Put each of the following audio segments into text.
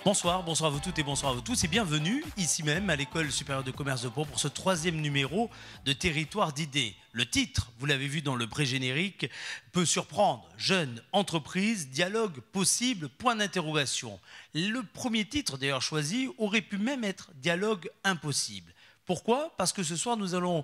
Bonsoir, bonsoir à vous toutes et bonsoir à vous tous et bienvenue ici même à l'École supérieure de commerce de Pau pour ce 3e numéro de Territoire d'idées. Le titre, vous l'avez vu dans le pré-générique, peut surprendre. Jeunes, entreprises, dialogue possible, point d'interrogation. Le premier titre d'ailleurs choisi aurait pu même être dialogue impossible. Pourquoi? Parce que ce soir nous allons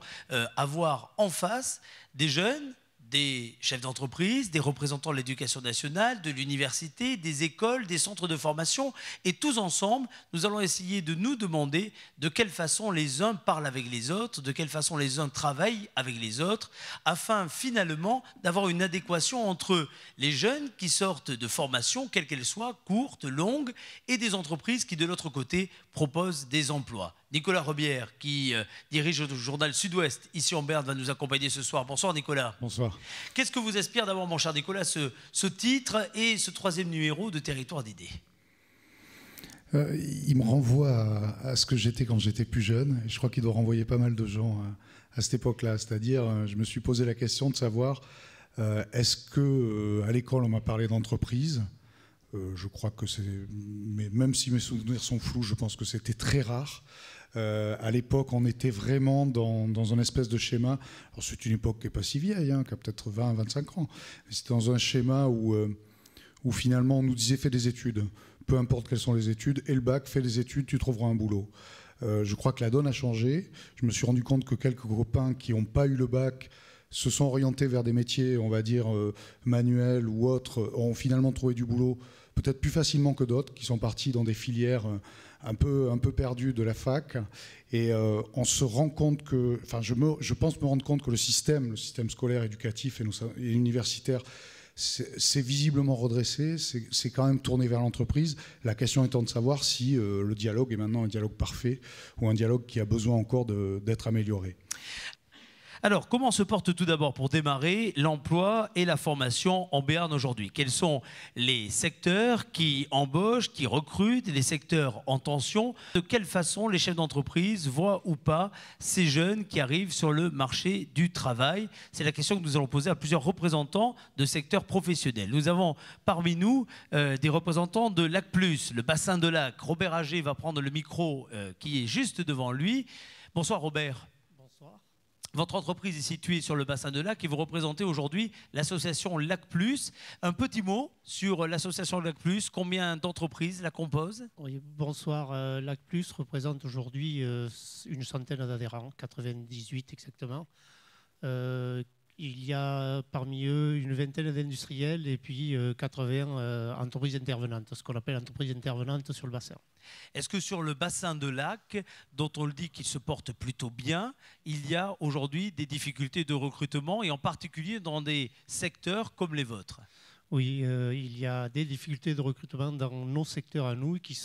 avoir en face des jeunes, des chefs d'entreprise, des représentants de l'éducation nationale, de l'université, des écoles, des centres de formation. Et tous ensemble, nous allons essayer de nous demander de quelle façon les uns parlent avec les autres, de quelle façon les uns travaillent avec les autres, afin finalement d'avoir une adéquation entre les jeunes qui sortent de formation, quelle qu'elle soit, courte, longue, et des entreprises qui, de l'autre côté, proposent des emplois. Nicolas Robière, qui dirige le journal Sud-Ouest, ici en Berne, va nous accompagner ce soir. Bonsoir Nicolas. Bonsoir. Qu'est-ce que vous inspire d'abord, mon cher Nicolas, ce titre et ce 3e numéro de Territoire d'idées? Il me renvoie à ce que j'étais quand j'étais plus jeune, et je crois qu'il doit renvoyer pas mal de gens à cette époque-là. C'est-à-dire, je me suis posé la question de savoir, est-ce qu'à l'école on m'a parlé d'entreprise? Je crois que c'est... Mais même si mes souvenirs sont flous, je pense que c'était très rare. À l'époque, on était vraiment dans un espèce de schéma. Alors, c'est une époque qui n'est pas si vieille, qui a peut-être 20, 25 ans. C'était dans un schéma où finalement on nous disait fais des études. Peu importe quelles sont les études, et le bac, fais des études, tu trouveras un boulot. Je crois que la donne a changé. Je me suis rendu compte que quelques copains qui n'ont pas eu le bac se sont orientés vers des métiers, on va dire, manuels ou autres, ont finalement trouvé du boulot peut-être plus facilement que d'autres, qui sont partis dans des filières un peu perdues de la fac. Et on se rend compte que, enfin, je pense me rendre compte que le système scolaire, éducatif et universitaire, c'est visiblement redressé, c'est quand même tourné vers l'entreprise. La question étant de savoir si le dialogue est maintenant un dialogue parfait ou un dialogue qui a besoin encore d'être amélioré. Alors, comment se porte tout d'abord, pour démarrer, l'emploi et la formation en Béarn aujourd'hui? Quels sont les secteurs qui embauchent, qui recrutent, les secteurs en tension? De quelle façon les chefs d'entreprise voient ou pas ces jeunes qui arrivent sur le marché du travail? C'est la question que nous allons poser à plusieurs représentants de secteurs professionnels. Nous avons parmi nous des représentants de Lac+, le bassin de Lac. Robert Ager va prendre le micro qui est juste devant lui. Bonsoir Robert. Bonsoir. Votre entreprise est située sur le bassin de Lac et vous représentez aujourd'hui l'association Lac+. Un petit mot sur l'association Lac+, combien d'entreprises la composent? Oui, bonsoir. Lac+ représente aujourd'hui une centaine d'adhérents, 98 exactement. Il y a parmi eux une vingtaine d'industriels et puis 80 entreprises intervenantes, ce qu'on appelle entreprises intervenantes sur le bassin. Est-ce que sur le bassin de Lac, dont on le dit qu'il se porte plutôt bien, il y a aujourd'hui des difficultés de recrutement et en particulier dans des secteurs comme les vôtres? Oui, il y a des difficultés de recrutement dans nos secteurs à nous qui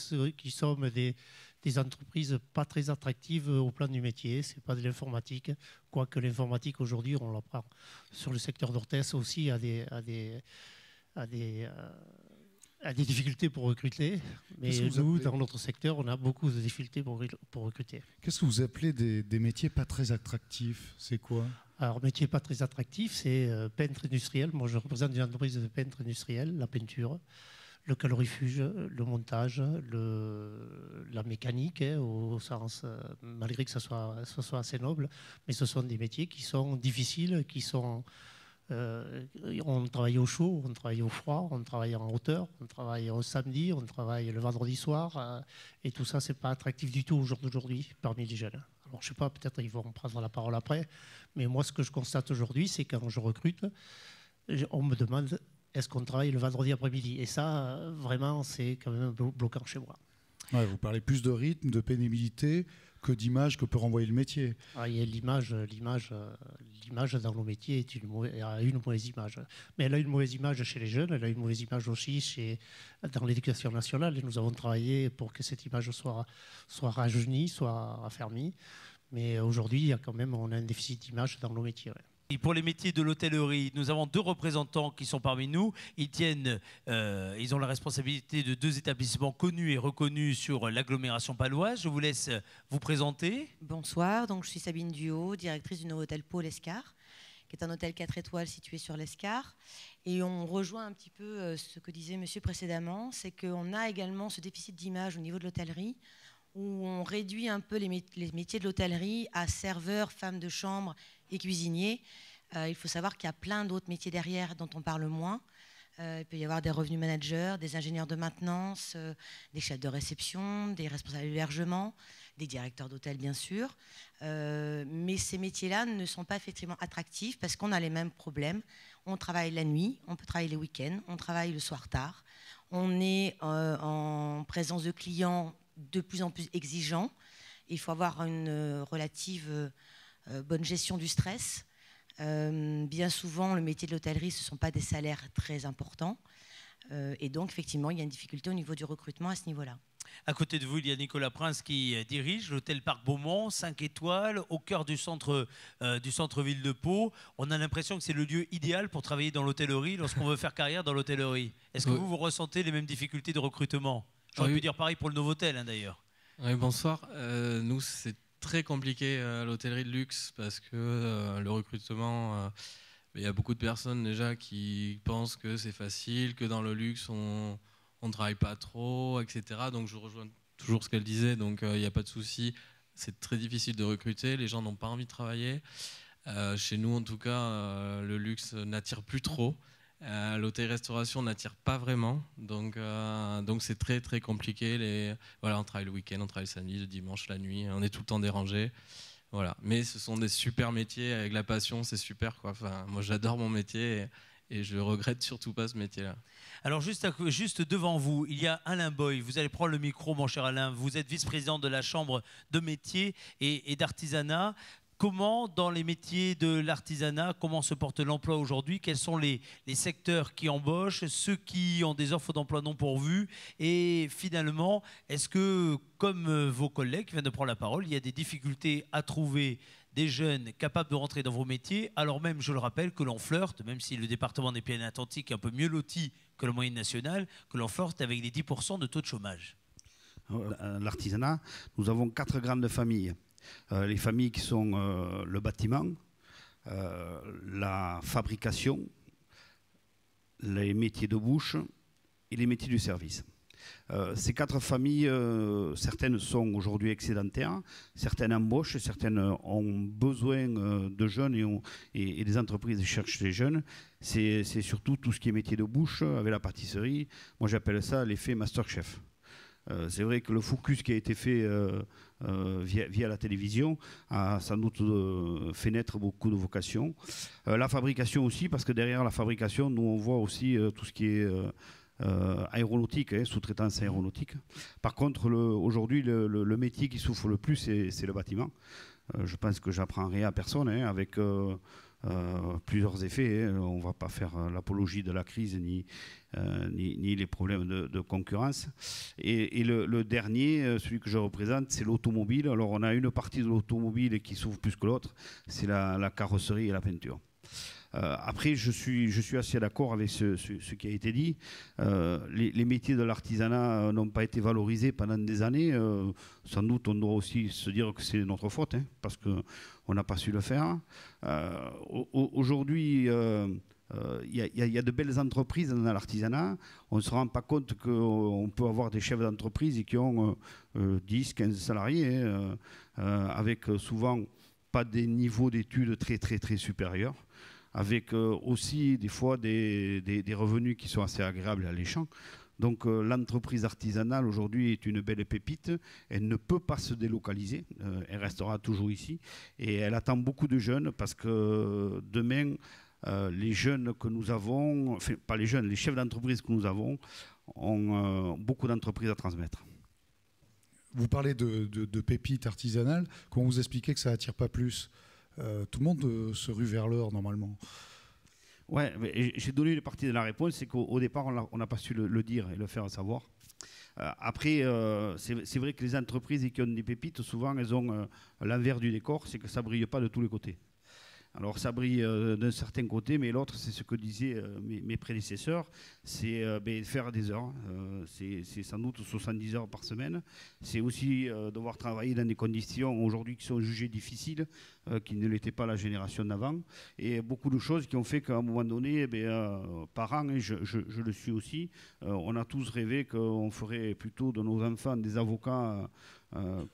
sommes des entreprises pas très attractives au plan du métier. Ce n'est pas de l'informatique, quoique l'informatique aujourd'hui, on l'apprend sur le secteur d'Orthès aussi à des difficultés pour recruter. Mais nous, dans notre secteur, on a beaucoup de difficultés pour recruter. Qu'est-ce que vous appelez des métiers pas très attractifs? C'est quoi? Alors, métier pas très attractif, c'est peintre industriel. Moi, je représente une entreprise de peintre industriel, la peinture, le calorifuge, le montage, la mécanique, au sens, malgré que ça soit assez noble, mais ce sont des métiers qui sont difficiles, on travaille au chaud, on travaille au froid, on travaille en hauteur, on travaille au samedi, on travaille le vendredi soir, et tout ça, c'est pas attractif du tout au jour d'aujourd'hui parmi les jeunes. Alors, je sais pas, peut-être ils vont prendre la parole après, mais moi, ce que je constate aujourd'hui, c'est quand je recrute, on me demande est-ce qu'on travaille le vendredi après-midi? Et ça, vraiment, c'est quand même bloquant chez moi. Ouais, vous parlez plus de rythme, de pénibilité que d'image que peut renvoyer le métier. Ah, il y a l'image dans nos métiers a une mauvaise image. Mais elle a une mauvaise image chez les jeunes, elle a une mauvaise image aussi dans l'éducation nationale. Et nous avons travaillé pour que cette image soit rajeunie, soit raffermie. Mais aujourd'hui, on a un déficit d'image dans nos métiers. Ouais. Et pour les métiers de l'hôtellerie, nous avons 2 représentants qui sont parmi nous. Ils ont la responsabilité de 2 établissements connus et reconnus sur l'agglomération paloise. Je vous laisse vous présenter. Bonsoir, donc je suis Sabine Duhaut, directrice du Novotel Pau l'Escar, qui est un hôtel 4 étoiles situé sur l'Escar. Et on rejoint un petit peu ce que disait monsieur précédemment, c'est qu'on a également ce déficit d'image au niveau de l'hôtellerie, où on réduit un peu les métiers de l'hôtellerie à serveurs, femmes de chambre et cuisiniers. Il faut savoir qu'il y a plein d'autres métiers derrière dont on parle moins. Il peut y avoir des revenus managers, des ingénieurs de maintenance, des chefs de réception, des responsables d'hébergement, des directeurs d'hôtel bien sûr. Mais ces métiers-là ne sont pas effectivement attractifs parce qu'on a les mêmes problèmes. On travaille la nuit, on peut travailler les week-ends, on travaille le soir tard. On est en présence de clients de plus en plus exigeants. Il faut avoir une relative bonne gestion du stress. Bien souvent, le métier de l'hôtellerie, ce ne sont pas des salaires très importants. Et donc, effectivement, il y a une difficulté au niveau du recrutement à ce niveau-là. À côté de vous, il y a Nicolas Prince qui dirige l'hôtel Parc Beaumont, 5 étoiles, au cœur du centre-ville de Pau. On a l'impression que c'est le lieu idéal pour travailler dans l'hôtellerie lorsqu'on veut faire carrière dans l'hôtellerie. Est-ce que vous ressentez les mêmes difficultés de recrutement? J'aurais pu dire pareil pour le Novotel, hein, d'ailleurs. Oui, bonsoir. Nous, c'est très compliqué l'hôtellerie de luxe parce que le recrutement, il y a beaucoup de personnes déjà qui pensent que c'est facile, que dans le luxe, on ne travaille pas trop, etc. Donc je rejoins toujours ce qu'elle disait, donc il n'y a pas de souci. C'est très difficile de recruter, les gens n'ont pas envie de travailler. Chez nous, en tout cas, le luxe n'attire plus trop. L'hôtellerie-restauration n'attire pas vraiment, donc c'est très très compliqué. Voilà, on travaille le week-end, on travaille le samedi, le dimanche, la nuit, on est tout le temps dérangé. Voilà. Mais ce sont des super métiers, avec la passion, c'est super, quoi. Enfin, moi j'adore mon métier et je regrette surtout pas ce métier-là. Alors juste devant vous, il y a Alain Boy. Vous allez prendre le micro, mon cher Alain. Vous êtes vice-président de la Chambre de métiers et d'artisanat. Comment, dans les métiers de l'artisanat, comment se porte l'emploi aujourd'hui? Quels sont les secteurs qui embauchent, ceux qui ont des offres d'emploi non pourvues? Et finalement, est-ce que, comme vos collègues qui viennent de prendre la parole, il y a des difficultés à trouver des jeunes capables de rentrer dans vos métiers, alors même, je le rappelle, que l'on flirte, même si le département des Pyrénées-Atlantiques est un peu mieux loti que la moyenne nationale, que l'on flirte avec les 10% de taux de chômage? L'artisanat, nous avons 4 grandes familles. Les familles qui sont le bâtiment, la fabrication, les métiers de bouche et les métiers du service. Ces 4 familles, certaines sont aujourd'hui excédentaires, certaines embauchent, certaines ont besoin de jeunes et les entreprises cherchent les jeunes. C'est surtout tout ce qui est métier de bouche avec la pâtisserie. Moi j'appelle ça l'effet Masterchef. C'est vrai que le focus qui a été fait via la télévision a sans doute fait naître beaucoup de vocations. La fabrication aussi, parce que derrière la fabrication, nous on voit aussi tout ce qui est aéronautique, sous-traitance aéronautique. Par contre, aujourd'hui, le métier qui souffre le plus, c'est le bâtiment. Je pense que j'apprends rien à personne, avec plusieurs effets. On ne va pas faire l'apologie de la crise ni les problèmes de concurrence. Et le dernier, celui que je représente, c'est l'automobile. Alors on a une partie de l'automobile qui souffre plus que l'autre, c'est la carrosserie et la peinture. Après, je suis assez d'accord avec ce qui a été dit. Les métiers de l'artisanat n'ont pas été valorisés pendant des années. Sans doute, on doit aussi se dire que c'est notre faute, parce qu'on n'a pas su le faire. Aujourd'hui, il y a de belles entreprises dans l'artisanat. On ne se rend pas compte qu'on peut avoir des chefs d'entreprise qui ont 10, 15 salariés, avec souvent pas des niveaux d'études très, très, très supérieurs, avec aussi des fois des revenus qui sont assez agréables et alléchants. Donc l'entreprise artisanale aujourd'hui est une belle pépite, elle ne peut pas se délocaliser, elle restera toujours ici et elle attend beaucoup de jeunes parce que demain les jeunes que nous avons, enfin pas les jeunes, les chefs d'entreprise que nous avons ont beaucoup d'entreprises à transmettre. Vous parlez de pépites artisanales, quand vous expliquez que ça n'attire pas plus, tout le monde se rue vers l'or normalement. Ouais, j'ai donné une partie de la réponse, c'est qu'au départ, on n'a pas su le dire et le faire savoir. Après, c'est vrai que les entreprises qui ont des pépites, souvent, elles ont l'envers du décor, c'est que ça ne brille pas de tous les côtés. Alors ça brille d'un certain côté, mais l'autre, c'est ce que disaient mes prédécesseurs, c'est faire des heures. C'est sans doute 70 heures par semaine. C'est aussi devoir travailler dans des conditions aujourd'hui qui sont jugées difficiles, qui ne l'étaient pas la génération d'avant. Et beaucoup de choses qui ont fait qu'à un moment donné, parents, et je le suis aussi, on a tous rêvé qu'on ferait plutôt de nos enfants des avocats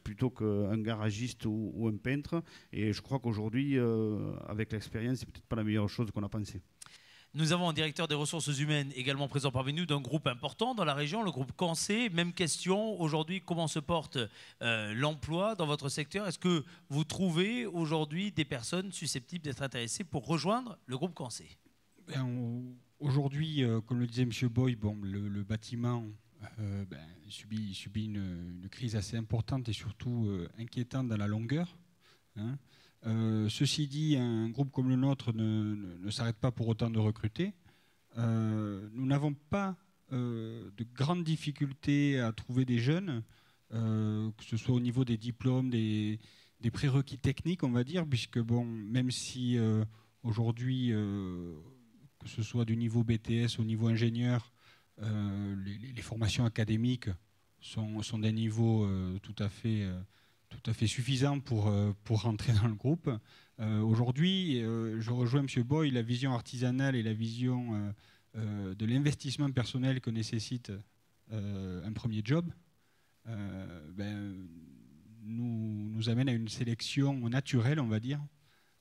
plutôt qu'un garagiste ou un peintre. Et je crois qu'aujourd'hui, avec l'expérience, c'est peut-être pas la meilleure chose qu'on a pensé. Nous avons un directeur des ressources humaines également présent parmi nous d'un groupe important dans la région, le groupe Cancé. Même question, aujourd'hui, comment se porte l'emploi dans votre secteur? Est-ce que vous trouvez aujourd'hui des personnes susceptibles d'être intéressées pour rejoindre le groupe Cancé? Aujourd'hui, comme le disait M. Boy, le bâtiment subit une crise assez importante et surtout inquiétante dans la longueur. Ceci dit, un groupe comme le nôtre ne s'arrête pas pour autant de recruter. Nous n'avons pas de grandes difficultés à trouver des jeunes, que ce soit au niveau des diplômes, des prérequis techniques, on va dire, puisque même si aujourd'hui, que ce soit du niveau BTS au niveau ingénieur, les formations académiques sont d'un niveau tout à fait suffisant pour rentrer dans le groupe. Aujourd'hui, je rejoins M. Boy, la vision artisanale et la vision de l'investissement personnel que nécessite un premier job nous amène à une sélection naturelle, on va dire,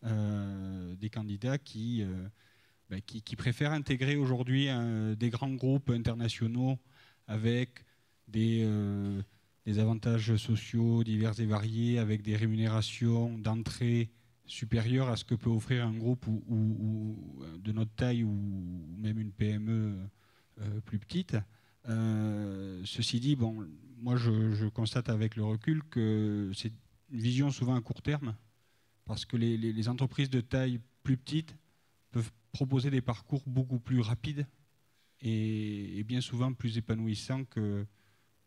des candidats qui préfèrent intégrer aujourd'hui des grands groupes internationaux avec des avantages sociaux divers et variés, avec des rémunérations d'entrée supérieures à ce que peut offrir un groupe ou de notre taille ou même une PME plus petite. Ceci dit, moi je constate avec le recul que c'est une vision souvent à court terme, parce que les entreprises de taille plus petite peuvent proposer des parcours beaucoup plus rapides et bien souvent plus épanouissants que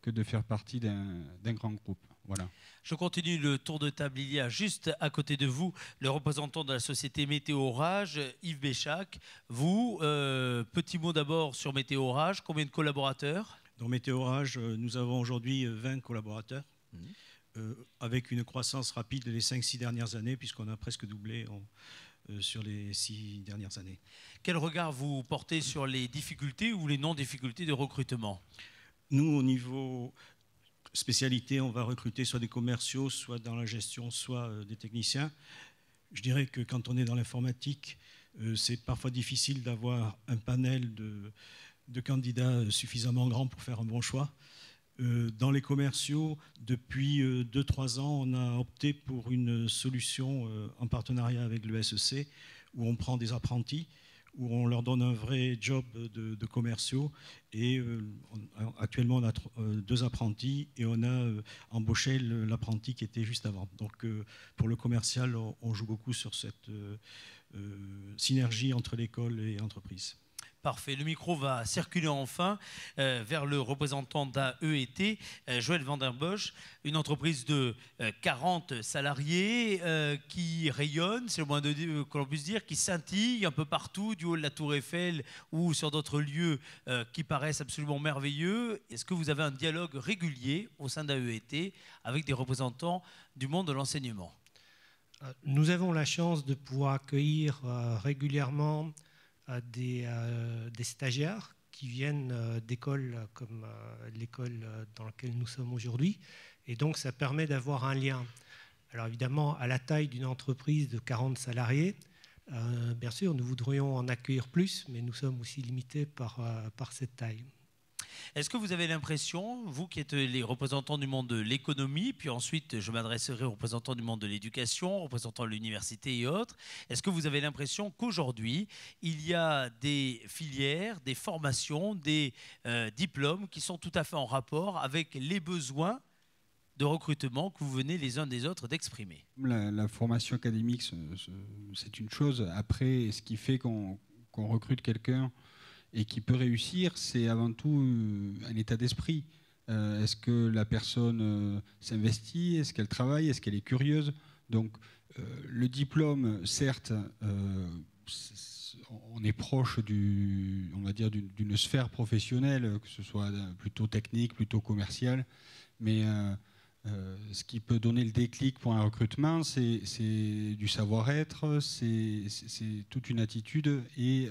de faire partie d'un grand groupe. Voilà. Je continue le tour de table. Il y a juste à côté de vous le représentant de la société Météo Orage, Yves Béchac. Vous, petit mot d'abord sur Météo Orage. Combien de collaborateurs? Dans Météo Orage, nous avons aujourd'hui 20 collaborateurs, avec une croissance rapide les 5-6 dernières années, puisqu'on a presque doublé sur les 6 dernières années. Quel regard vous portez sur les difficultés ou les non-difficultés de recrutement? Nous, au niveau spécialité, on va recruter soit des commerciaux, soit dans la gestion, soit des techniciens. Je dirais que quand on est dans l'informatique, c'est parfois difficile d'avoir un panel de candidats suffisamment grand pour faire un bon choix. Dans les commerciaux, depuis 2-3 ans, on a opté pour une solution en partenariat avec le SEC, où on prend des apprentis, où on leur donne un vrai job de commerciaux. Et actuellement, on a 2 apprentis et on a embauché l'apprenti qui était juste avant. Donc, pour le commercial, on joue beaucoup sur cette synergie entre l'école et l'entreprise. Parfait. Le micro va circuler enfin vers le représentant d'AET, Joël Van der Bosch, une entreprise de 40 salariés qui rayonne, c'est le moins que l'on puisse dire, qui scintille un peu partout, du haut de la Tour Eiffel ou sur d'autres lieux qui paraissent absolument merveilleux. Est-ce que vous avez un dialogue régulier au sein d'AET avec des représentants du monde de l'enseignement? Nous avons la chance de pouvoir accueillir régulièrement des stagiaires qui viennent d'écoles comme l'école dans laquelle nous sommes aujourd'hui. Et donc, ça permet d'avoir un lien. Alors évidemment, à la taille d'une entreprise de 40 salariés, bien sûr, nous voudrions en accueillir plus, mais nous sommes aussi limités par cette taille. Est-ce que vous avez l'impression, vous qui êtes les représentants du monde de l'économie, puis ensuite je m'adresserai aux représentants du monde de l'éducation, représentants de l'université et autres, est-ce que vous avez l'impression qu'aujourd'hui, il y a des filières, des formations, des diplômes qui sont tout à fait en rapport avec les besoins de recrutement que vous venez les uns des autres d'exprimer? La formation académique, c'est une chose. Après, ce qui fait qu'on recrute quelqu'un et qui peut réussir, c'est avant tout un état d'esprit. Est-ce que la personne s'investit? Est-ce qu'elle travaille? Est-ce qu'elle est curieuse? Donc, le diplôme, certes, on est proche on va dire, d'une sphère professionnelle, que ce soit plutôt technique, plutôt commerciale, mais Ce qui peut donner le déclic pour un recrutement, c'est du savoir-être, c'est toute une attitude et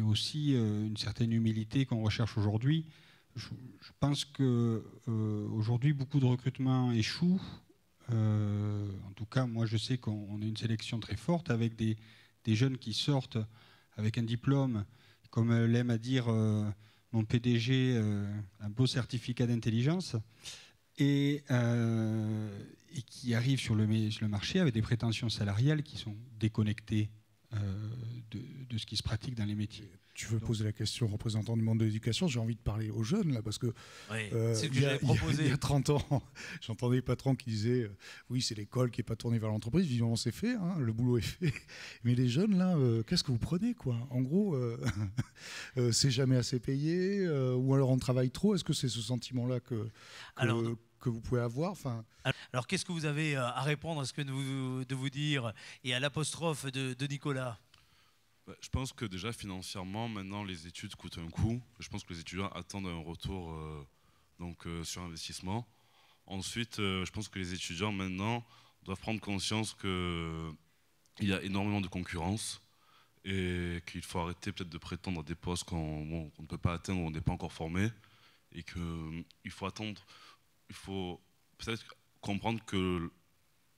aussi une certaine humilité qu'on recherche aujourd'hui. Je pense qu'aujourd'hui, beaucoup de recrutements échouent. En tout cas, moi, je sais qu'on a une sélection très forte avec des jeunes qui sortent avec un diplôme, comme l'aime à dire mon PDG, un beau certificat d'intelligence. Et qui arrivent sur le marché avec des prétentions salariales qui sont déconnectées de ce qui se pratique dans les métiers. Tu veux poser la question au représentant du monde de l'éducation? J'ai envie de parler aux jeunes, là, parce que, oui, c'est ce que j'avais proposé. Il y a 30 ans, j'entendais des patrons qui disaient oui, c'est l'école qui n'est pas tournée vers l'entreprise. Vivement, c'est fait, hein, le boulot est fait. Mais les jeunes, là, qu'est-ce que vous prenez, quoi? En gros, c'est jamais assez payé, ou alors on travaille trop. Est-ce que c'est ce sentiment-là que vous pouvez avoir? Alors, qu'est-ce que vous avez à répondre à ce que de vous dire et à l'apostrophe de Nicolas? Je pense que déjà financièrement, maintenant les études coûtent un coût. Je pense que les étudiants attendent un retour sur investissement. Ensuite, je pense que les étudiants maintenant doivent prendre conscience qu'il y a énormément de concurrence et qu'il faut arrêter peut-être de prétendre à des postes qu'on ne peut pas atteindre ou on n'est pas encore formé, et qu'il faut attendre, il faut peut-être comprendre que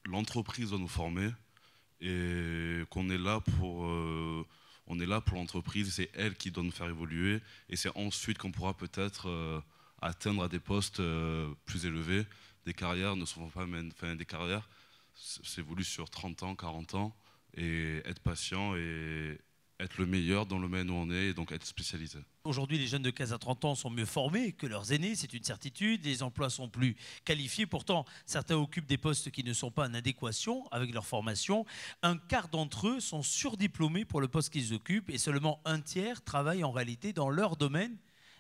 l'entreprise doit nous former et qu'on est là pour l'entreprise, c'est elle qui doit nous faire évoluer, et c'est ensuite qu'on pourra peut-être atteindre à des postes plus élevés. Des carrières ne sont pas des carrières s'évoluent sur 30 ans, 40 ans, et être patient et être le meilleur dans le domaine où on est, et donc être spécialisé. Aujourd'hui, les jeunes de 15 à 30 ans sont mieux formés que leurs aînés, c'est une certitude. Les emplois sont plus qualifiés. Pourtant, certains occupent des postes qui ne sont pas en adéquation avec leur formation. Un quart d'entre eux sont surdiplômés pour le poste qu'ils occupent, et seulement un tiers travaillent en réalité dans leur domaine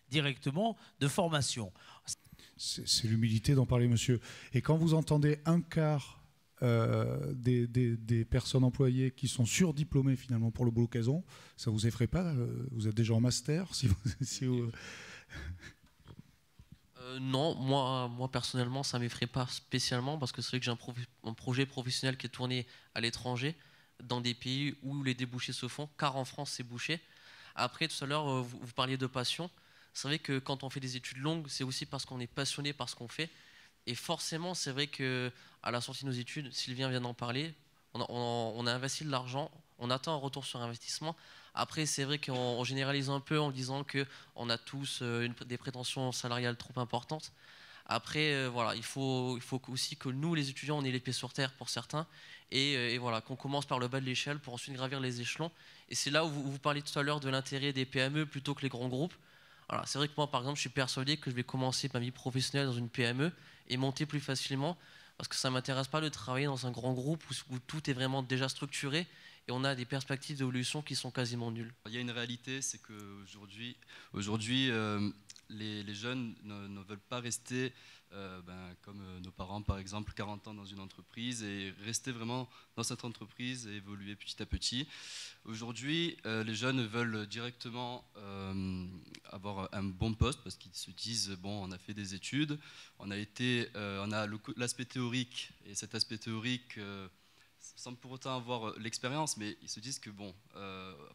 directement de formation. C'est l'humilité d'en parler, monsieur. Et quand vous entendez un quart des personnes employées qui sont surdiplômées finalement pour le boulot qu'elles ont, ça vous effraie pas? Vous êtes déjà en master Non, moi personnellement, ça ne m'effraie pas spécialement, parce que c'est vrai que j'ai un projet professionnel qui est tourné à l'étranger, dans des pays où les débouchés se font, car en France c'est bouché. Après, tout à l'heure, vous parliez de passion. C'est vrai que quand on fait des études longues, c'est aussi parce qu'on est passionné par ce qu'on fait. Et forcément, c'est vrai qu'à la sortie de nos études, Sylvien vient d'en parler, on a investi de l'argent, on attend un retour sur investissement. Après, c'est vrai qu'on généralise un peu en disant qu'on a tous des prétentions salariales trop importantes. Après, voilà, il faut aussi que nous, les étudiants, on ait les pieds sur terre pour certains, et voilà, qu'on commence par le bas de l'échelle pour ensuite gravir les échelons. Et c'est là où vous parliez tout à l'heure de l'intérêt des PME plutôt que les grands groupes. Voilà, c'est vrai que moi, par exemple, je suis persuadé que je vais commencer ma vie professionnelle dans une PME et monter plus facilement, parce que ça ne m'intéresse pas de travailler dans un grand groupe où tout est vraiment déjà structuré et on a des perspectives d'évolution qui sont quasiment nulles. Il y a une réalité, c'est qu'aujourd'hui, les jeunes ne veulent pas rester comme nos parents, par exemple, 40 ans dans une entreprise, et rester vraiment dans cette entreprise et évoluer petit à petit. Aujourd'hui, les jeunes veulent directement avoir un bon poste, parce qu'ils se disent, bon, on a fait des études, on a l'aspect théorique, et cet aspect théorique, sans pour autant avoir l'expérience, mais ils se disent que, bon,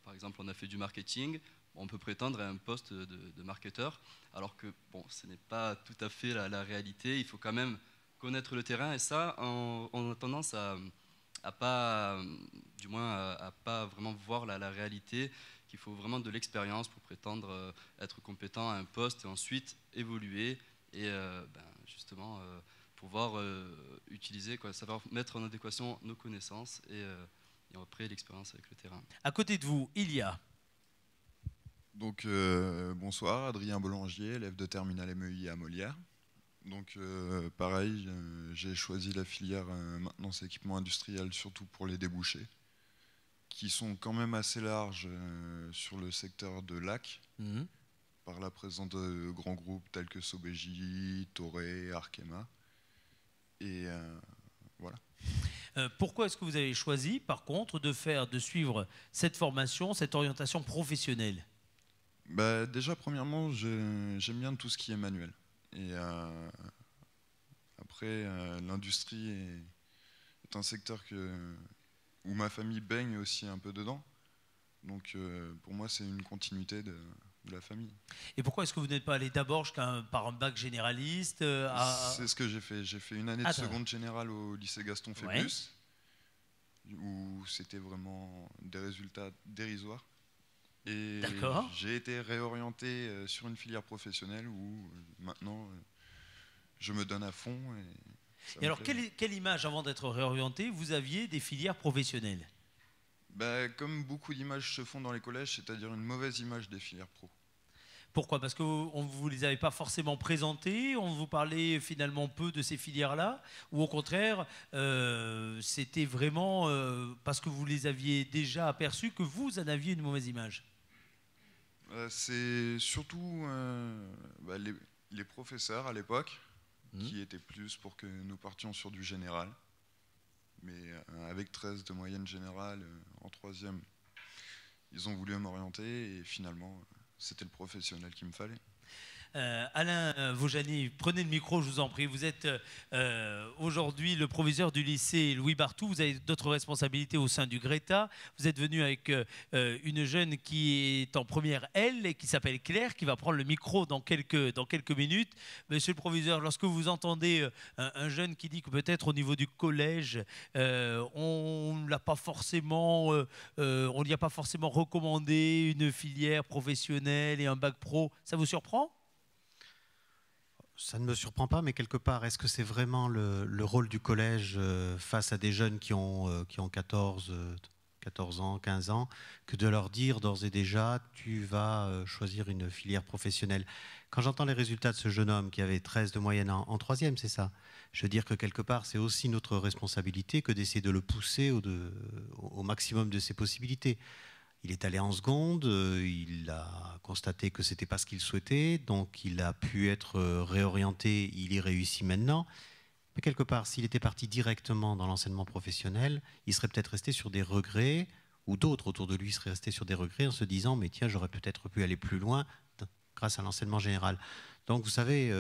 par exemple, on a fait du marketing, on peut prétendre à un poste de marketeur, alors que bon, ce n'est pas tout à fait la réalité. Il faut quand même connaître le terrain, et ça, on a tendance à pas vraiment voir la réalité, qu'il faut vraiment de l'expérience pour prétendre être compétent à un poste et ensuite évoluer et justement pouvoir utiliser, savoir mettre en adéquation nos connaissances et après l'expérience avec le terrain. À côté de vous, il y a... Donc bonsoir, Adrien Boulanger, élève de terminale MEI à Molière. Donc pareil, j'ai choisi la filière maintenance et équipement industriel, surtout pour les débouchés, qui sont quand même assez larges sur le secteur de Lac, par la présence de grands groupes tels que Sobeji, Toray, Arkema. Et voilà. Pourquoi est-ce que vous avez choisi, par contre, de suivre cette formation, cette orientation professionnelle ? Déjà, premièrement, j'aime bien tout ce qui est manuel. Et Après, l'industrie est un secteur où ma famille baigne aussi un peu dedans. Donc pour moi, c'est une continuité de la famille. Et pourquoi est-ce que vous n'êtes pas allé d'abord par un bac généraliste C'est ce que j'ai fait. J'ai fait une année de seconde générale au lycée Gaston Phébus, où c'était vraiment des résultats dérisoires. Et j'ai été réorienté sur une filière professionnelle où maintenant je me donne à fond. Et alors, quelle image, avant d'être réorienté, vous aviez des filières professionnelles? Comme beaucoup d'images se font dans les collèges, c'est-à-dire une mauvaise image des filières pro. Pourquoi? Parce que vous ne les avez pas forcément présentées, on vous parlait finalement peu de ces filières-là, ou au contraire, c'était vraiment parce que vous les aviez déjà aperçues que vous en aviez une mauvaise image? C'est surtout les professeurs à l'époque qui étaient plus pour que nous partions sur du général. Mais avec 13 de moyenne générale en 3e, ils ont voulu m'orienter et finalement, c'était le professionnel qu'il me fallait. Alain Vaujany, prenez le micro, je vous en prie. Vous êtes aujourd'hui le proviseur du lycée Louis Barthou. Vous avez d'autres responsabilités au sein du Greta. Vous êtes venu avec une jeune qui est en première L et qui s'appelle Claire, qui va prendre le micro dans quelques minutes. Monsieur le proviseur, lorsque vous entendez un jeune qui dit que peut-être au niveau du collège, on ne lui a pas forcément recommandé une filière professionnelle et un bac pro, ça vous surprend ? Ça ne me surprend pas, mais quelque part, est-ce que c'est vraiment le rôle du collège face à des jeunes qui ont 14 ans, 15 ans, que de leur dire d'ores et déjà, tu vas choisir une filière professionnelle? Quand j'entends les résultats de ce jeune homme qui avait 13 de moyenne en 3e, c'est ça. Je veux dire que quelque part, c'est aussi notre responsabilité que d'essayer de le pousser au maximum de ses possibilités. Il est allé en seconde, il a constaté que ce n'était pas ce qu'il souhaitait, donc il a pu être réorienté, il y réussit maintenant. Mais quelque part, s'il était parti directement dans l'enseignement professionnel, il serait peut-être resté sur des regrets, ou d'autres autour de lui seraient restés sur des regrets en se disant « mais tiens, j'aurais peut-être pu aller plus loin grâce à l'enseignement général ». Donc vous savez,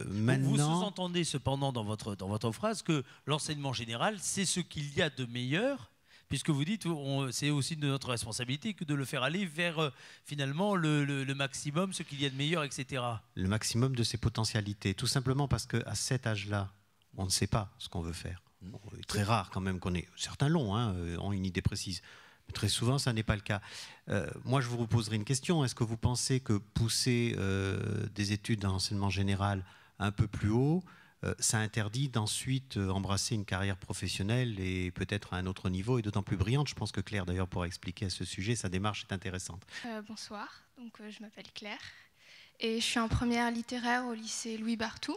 maintenant... Vous sous-entendez cependant dans votre phrase que l'enseignement général, c'est ce qu'il y a de meilleur, puisque vous dites c'est aussi de notre responsabilité que de le faire aller vers finalement le maximum, ce qu'il y a de meilleur, etc. Le maximum de ses potentialités, tout simplement parce qu'à cet âge-là, on ne sait pas ce qu'on veut faire. Bon, c'est très rare quand même qu'on ait, certains l'ont, ont une idée précise, mais très souvent ça n'est pas le cas. Moi je vous reposerai une question, est-ce que vous pensez que pousser des études d'enseignement général un peu plus haut, ça interdit d'ensuite embrasser une carrière professionnelle et peut-être à un autre niveau et d'autant plus brillante? Je pense que Claire d'ailleurs pourra expliquer à ce sujet, sa démarche est intéressante. Bonsoir, donc, je m'appelle Claire et je suis en première littéraire au lycée Louis Barthou.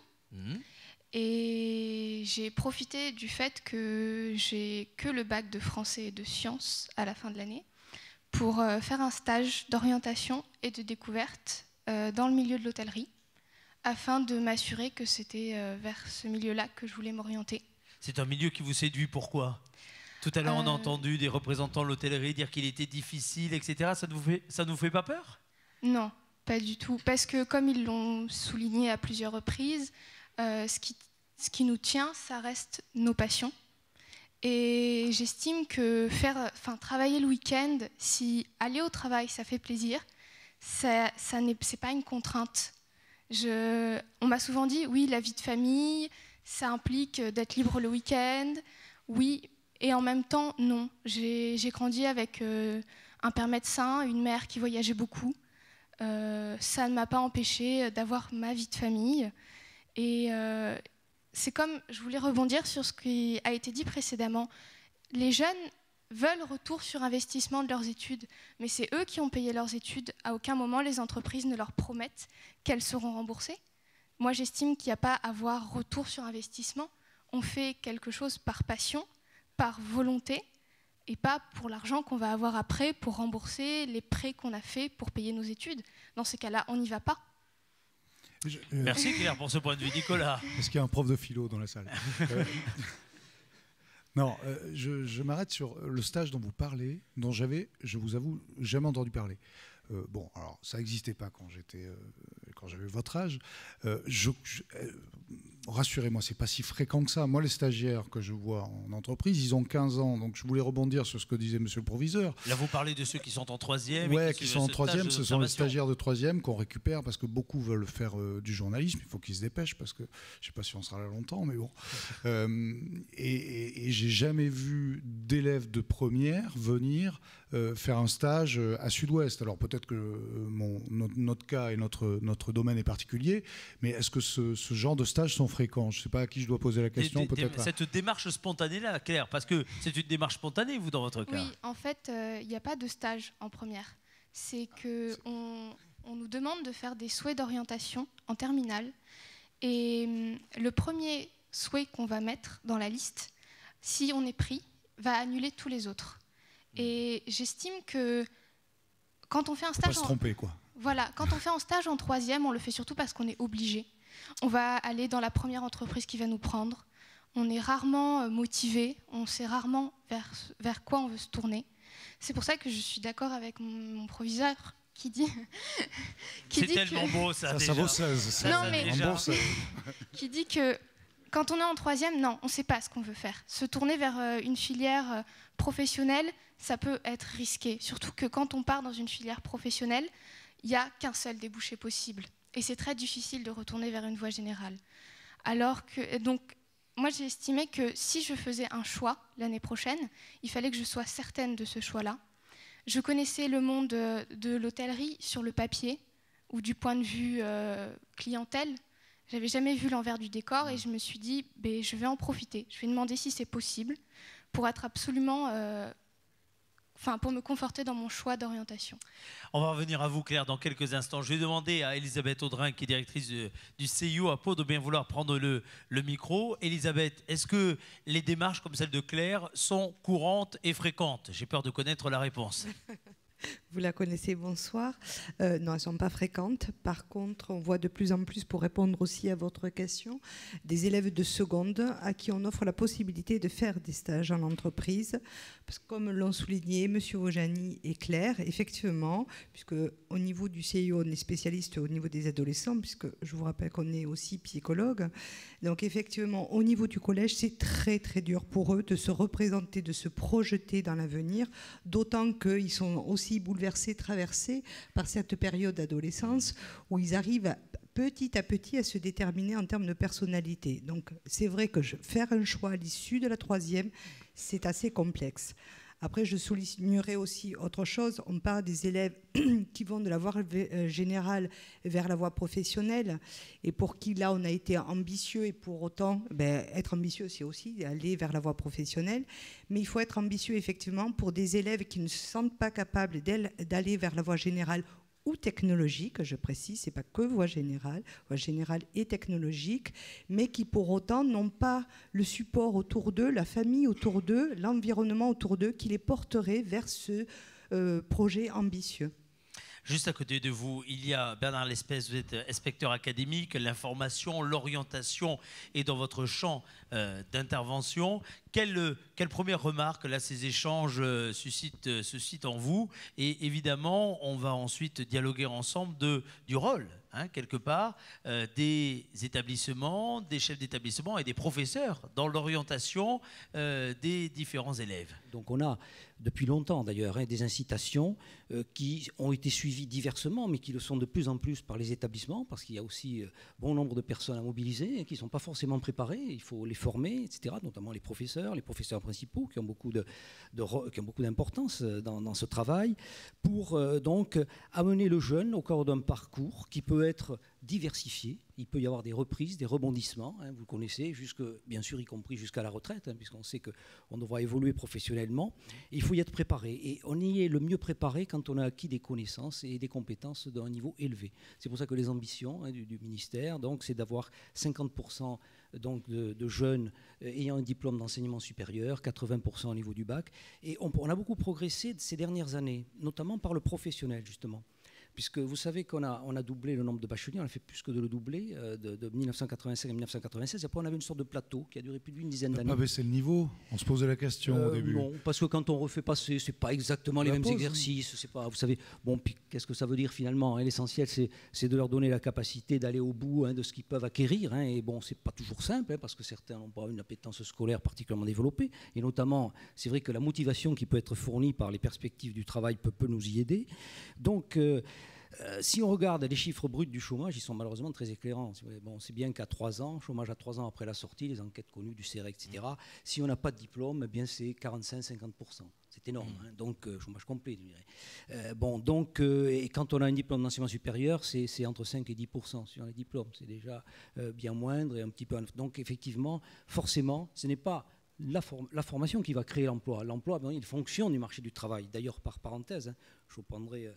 Et j'ai profité du fait que j'ai que le bac de français et de sciences à la fin de l'année pour faire un stage d'orientation et de découverte dans le milieu de l'hôtellerie, afin de m'assurer que c'était vers ce milieu-là que je voulais m'orienter. C'est un milieu qui vous séduit, pourquoi? Tout à l'heure, on a entendu des représentants de l'hôtellerie dire qu'il était difficile, etc. Ça ne vous fait pas peur? Non, pas du tout. Parce que, comme ils l'ont souligné à plusieurs reprises, ce qui nous tient, ça reste nos passions. Et j'estime que travailler le week-end, si aller au travail, ça fait plaisir, c'est pas une contrainte. On m'a souvent dit, oui, la vie de famille, ça implique d'être libre le week-end. Oui, et en même temps, non. J'ai grandi avec un père médecin, une mère qui voyageait beaucoup. Ça ne m'a pas empêché d'avoir ma vie de famille. Et c'est comme, je voulais rebondir sur ce qui a été dit précédemment. Les jeunes veulent retour sur investissement de leurs études, mais c'est eux qui ont payé leurs études. À aucun moment, les entreprises ne leur promettent qu'elles seront remboursées. Moi, j'estime qu'il n'y a pas à avoir retour sur investissement. On fait quelque chose par passion, par volonté, et pas pour l'argent qu'on va avoir après pour rembourser les prêts qu'on a faits pour payer nos études. Dans ces cas-là, on n'y va pas. Merci Claire pour ce point de vue. Nicolas. Est-ce qu'il y a un prof de philo dans la salle? Non, je m'arrête sur le stage dont vous parlez, dont j'avais, je vous avoue, jamais entendu parler. Bon, alors ça n'existait pas quand quand j'avais votre âge, rassurez-moi, c'est pas si fréquent que ça. Moi, les stagiaires que je vois en entreprise, ils ont 15 ans. Donc, je voulais rebondir sur ce que disait monsieur le proviseur. Là, vous parlez de ceux qui sont en troisième. Oui, qui sont en troisième. Ce sont les stagiaires de troisième qu'on récupère parce que beaucoup veulent faire du journalisme. Il faut qu'ils se dépêchent parce que je ne sais pas si on sera là longtemps, mais bon. Et j'ai jamais vu d'élèves de première venir faire un stage à Sud-Ouest. Alors, peut-être que notre cas et notre domaine est particulier, mais est-ce que ce genre de stages sont fréquents? Je ne sais pas à qui je dois poser la question. Cette démarche spontanée-là, Claire, parce que c'est une démarche spontanée, vous, dans votre cas. Oui, en fait, il n'y a pas de stage en première. C'est qu'on nous demande de faire des souhaits d'orientation en terminale. Et le premier souhait qu'on va mettre dans la liste, si on est pris, va annuler tous les autres. Et j'estime que quand on fait un stage... Faut pas se tromper, quoi. Voilà, quand on fait un stage en troisième, on le fait surtout parce qu'on est obligé. On va aller dans la première entreprise qui va nous prendre. On est rarement motivé, on sait rarement vers quoi on veut se tourner. C'est pour ça que je suis d'accord avec mon proviseur qui dit... c'est tellement beau, ça, ça vaut 16. Non, mais qui dit que quand on est en troisième, non, on ne sait pas ce qu'on veut faire. Se tourner vers une filière professionnelle, ça peut être risqué. Surtout que quand on part dans une filière professionnelle, il n'y a qu'un seul débouché possible. Et c'est très difficile de retourner vers une voie générale. Alors que, donc, moi j'ai estimé que si je faisais un choix l'année prochaine, il fallait que je sois certaine de ce choix-là. Je connaissais le monde de l'hôtellerie sur le papier ou du point de vue clientèle. J'avais jamais vu l'envers du décor et je me suis dit, je vais en profiter. Je vais demander si c'est possible pour être absolument... pour me conforter dans mon choix d'orientation. On va revenir à vous, Claire, dans quelques instants. Je vais demander à Elisabeth Audrin, qui est directrice du CIO à Pau, de bien vouloir prendre le micro. Elisabeth, est-ce que les démarches comme celle de Claire sont courantes et fréquentes? J'ai peur de connaître la réponse. Vous la connaissez, bonsoir. Non, elles ne sont pas fréquentes. Par contre, on voit de plus en plus, pour répondre aussi à votre question, des élèves de seconde à qui on offre la possibilité de faire des stages en entreprise. Parce que comme l'ont souligné M. Ojani et Claire, effectivement, puisque au niveau du CIO, on est spécialiste au niveau des adolescents, puisque je vous rappelle qu'on est aussi psychologue. Donc effectivement, au niveau du collège, c'est très très dur pour eux de se représenter, de se projeter dans l'avenir, d'autant qu'ils sont aussi bouleversés, traversés par cette période d'adolescence où ils arrivent petit à petit à se déterminer en termes de personnalité. Donc c'est vrai que faire un choix à l'issue de la troisième, c'est assez complexe. Après, je soulignerai aussi autre chose. On parle des élèves qui vont de la voie générale vers la voie professionnelle et pour qui, là, on a été ambitieux et pour autant, être ambitieux, c'est aussi aller vers la voie professionnelle. Mais il faut être ambitieux, effectivement, pour des élèves qui ne se sentent pas capables d'aller vers la voie générale ou technologique, je précise, ce n'est pas que voie générale et technologique, mais qui pour autant n'ont pas le support autour d'eux, la famille autour d'eux, l'environnement autour d'eux qui les porterait vers ce projet ambitieux. Juste à côté de vous, il y a Bernard Lespès, vous êtes inspecteur académique, l'information, l'orientation est dans votre champ d'intervention. Quelle première remarque, là, ces échanges suscitent en vous? Et évidemment, on va ensuite dialoguer ensemble du rôle, quelque part, des établissements, des chefs d'établissement et des professeurs dans l'orientation des différents élèves. Donc on a, depuis longtemps d'ailleurs, des incitations qui ont été suivies diversement, mais qui le sont de plus en plus par les établissements, parce qu'il y a aussi bon nombre de personnes à mobiliser qui ne sont pas forcément préparées, il faut les former, etc., notamment les professeurs principaux qui ont beaucoup d'importance dans ce travail, pour donc amener le jeune au cœur d'un parcours qui peut être diversifié. Il peut y avoir des reprises, des rebondissements, vous le connaissez, bien sûr y compris jusqu'à la retraite, puisqu'on sait qu'on devra évoluer professionnellement. Et il faut y être préparé. Et on y est le mieux préparé quand on a acquis des connaissances et des compétences d'un niveau élevé. C'est pour ça que les ambitions du ministère, donc, c'est d'avoir 50% donc, de jeunes ayant un diplôme d'enseignement supérieur, 80% au niveau du bac. Et on a beaucoup progressé ces dernières années, notamment par le professionnel, justement. puisque vous savez qu'on a doublé le nombre de bacheliers, on a fait plus que de le doubler de 1985 à 1996. Et après, on avait une sorte de plateau qui a duré plus d'une dizaine d'années. On n'a pas baissé le niveau. On se posait la question au début. Non, parce que quand on refait passer, c'est pas exactement les mêmes exercices. C'est pas, vous savez, bon, puis qu'est-ce que ça veut dire finalement, hein? L'essentiel, c'est de leur donner la capacité d'aller au bout, hein, de ce qu'ils peuvent acquérir. Hein. Et bon, c'est pas toujours simple, hein, parce que certains n'ont pas une appétence scolaire particulièrement développée. Et notamment, c'est vrai que la motivation qui peut être fournie par les perspectives du travail peut nous y aider. Donc, si on regarde les chiffres bruts du chômage, ils sont malheureusement très éclairants. Bon, c'est bien qu'à 3 ans, chômage à 3 ans après la sortie, les enquêtes connues du CEREC, etc., si on n'a pas de diplôme, eh bien c'est 45-50%. C'est énorme, hein. Donc chômage complet, je dirais. Et quand on a un diplôme d'enseignement supérieur, c'est entre 5 et 10% sur les diplômes. C'est déjà bien moindre et un petit peu... Donc effectivement, forcément, ce n'est pas la formation qui va créer l'emploi. L'emploi, il fonctionne du marché du travail. D'ailleurs, par parenthèse, hein, je vous prendrai,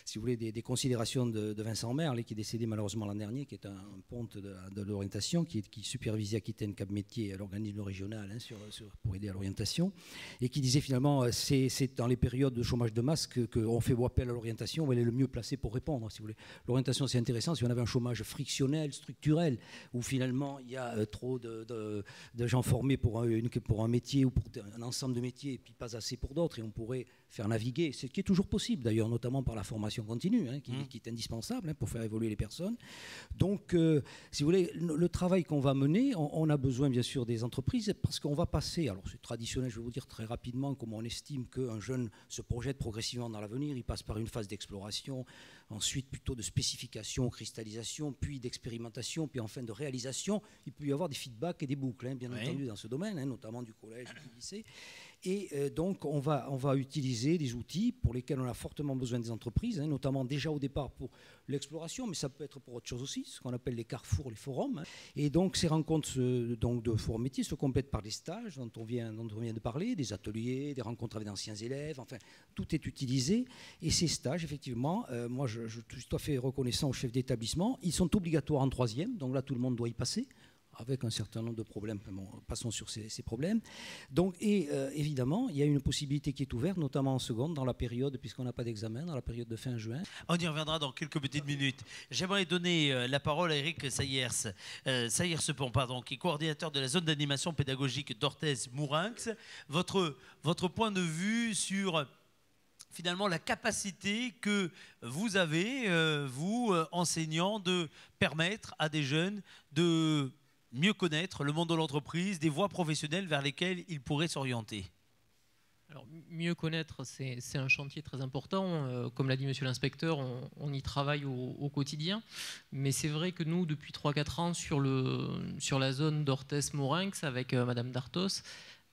si vous voulez, des considérations de Vincent Merle, qui est décédé malheureusement l'an dernier, qui est un ponte de l'orientation, qui supervisait Aquitaine Cap Métier, l'organisme régional, hein, pour aider à l'orientation, et qui disait finalement, c'est dans les périodes de chômage de masse qu'on fait appel à l'orientation, elle est le mieux placée pour répondre, si vous voulez. L'orientation, c'est intéressant si on avait un chômage frictionnel, structurel, où finalement il y a trop de gens formés pour un métier ou pour un ensemble de métiers, et puis pas assez pour d'autres, et on pourrait faire naviguer, ce qui est toujours possible d'ailleurs, notamment par la formation continue, hein, qui est indispensable, hein, pour faire évoluer les personnes. Donc, si vous voulez, le travail qu'on va mener, on a besoin bien sûr des entreprises, parce qu'on va passer, alors c'est traditionnel, je vais vous dire très rapidement, comme on estime qu'un jeune se projette progressivement dans l'avenir, il passe par une phase d'exploration, ensuite plutôt de spécification, cristallisation, puis d'expérimentation, puis enfin de réalisation. Il peut y avoir des feedbacks et des boucles, hein, bien entendu, dans ce domaine, hein, notamment du collège et du lycée. Et donc, on va utiliser des outils pour lesquels on a fortement besoin des entreprises, hein, notamment déjà au départ pour l'exploration, mais ça peut être pour autre chose aussi, ce qu'on appelle les carrefours, les forums. Hein. Et donc, ces rencontres de forum métiers se complètent par des stages dont on vient de parler, des ateliers, des rencontres avec d'anciens élèves, enfin, tout est utilisé. Et ces stages, effectivement, moi, je suis tout à fait reconnaissant aux chefs d'établissement, ils sont obligatoires en 3e, donc là, tout le monde doit y passer, avec un certain nombre de problèmes. Bon, passons sur ces problèmes. Donc, évidemment, il y a une possibilité qui est ouverte, notamment en seconde, dans la période, puisqu'on n'a pas d'examen, dans la période de fin juin. On y reviendra dans quelques petites minutes. J'aimerais donner la parole à Eric Sayers, qui est coordinateur de la zone d'animation pédagogique d'Orthez-Mourinx. Votre point de vue sur... finalement, la capacité que vous avez, vous, enseignants, de permettre à des jeunes de mieux connaître le monde de l'entreprise, des voies professionnelles vers lesquelles ils pourraient s'orienter. Alors, mieux connaître, c'est un chantier très important. Comme l'a dit monsieur l'inspecteur, on y travaille au quotidien. Mais c'est vrai que nous, depuis 3-4 ans, sur la zone d'Orthez-Mourinx, avec madame Dartos,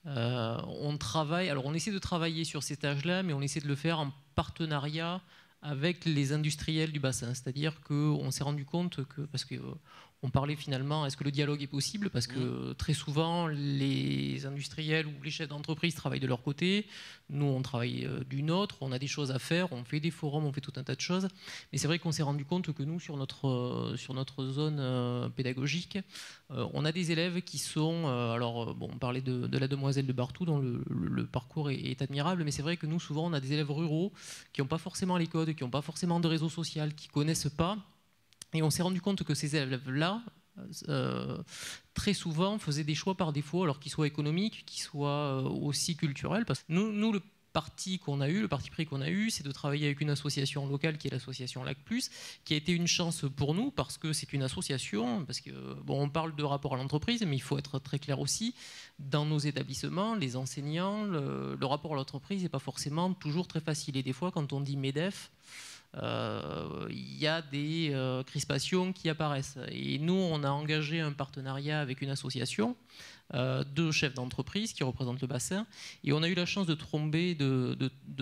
on travaille, alors on essaie de travailler sur ces stages-là, mais on essaie de le faire en partenariat avec les industriels du bassin. C'est-à-dire qu'on s'est rendu compte que, parce qu'on parlait finalement, est-ce que le dialogue est possible? Parce que très souvent, les industriels ou les chefs d'entreprise travaillent de leur côté, nous on travaille du nôtre, on a des choses à faire, on fait des forums, on fait tout un tas de choses. Mais c'est vrai qu'on s'est rendu compte que nous, sur notre zone pédagogique, on a des élèves qui sont, on parlait de la demoiselle de Bartou, dont le parcours est admirable, mais c'est vrai que nous, souvent, on a des élèves ruraux qui n'ont pas forcément les codes, qui n'ont pas forcément de réseau social, qui ne connaissent pas. Et on s'est rendu compte que ces élèves-là, très souvent, faisaient des choix par défaut, alors qu'ils soient économiques, qu'ils soient aussi culturels. Parce que nous, le parti pris qu'on a eu, c'est de travailler avec une association locale qui est l'association Lac Plus, qui a été une chance pour nous parce que c'est une association, parce que on parle de rapport à l'entreprise, mais il faut être très clair aussi, dans nos établissements, les enseignants, le rapport à l'entreprise n'est pas forcément toujours très facile. Et des fois, quand on dit MEDEF, il y a des crispations qui apparaissent. Et nous, on a engagé un partenariat avec une association de chefs d'entreprise qui représentent le bassin. Et on a eu la chance de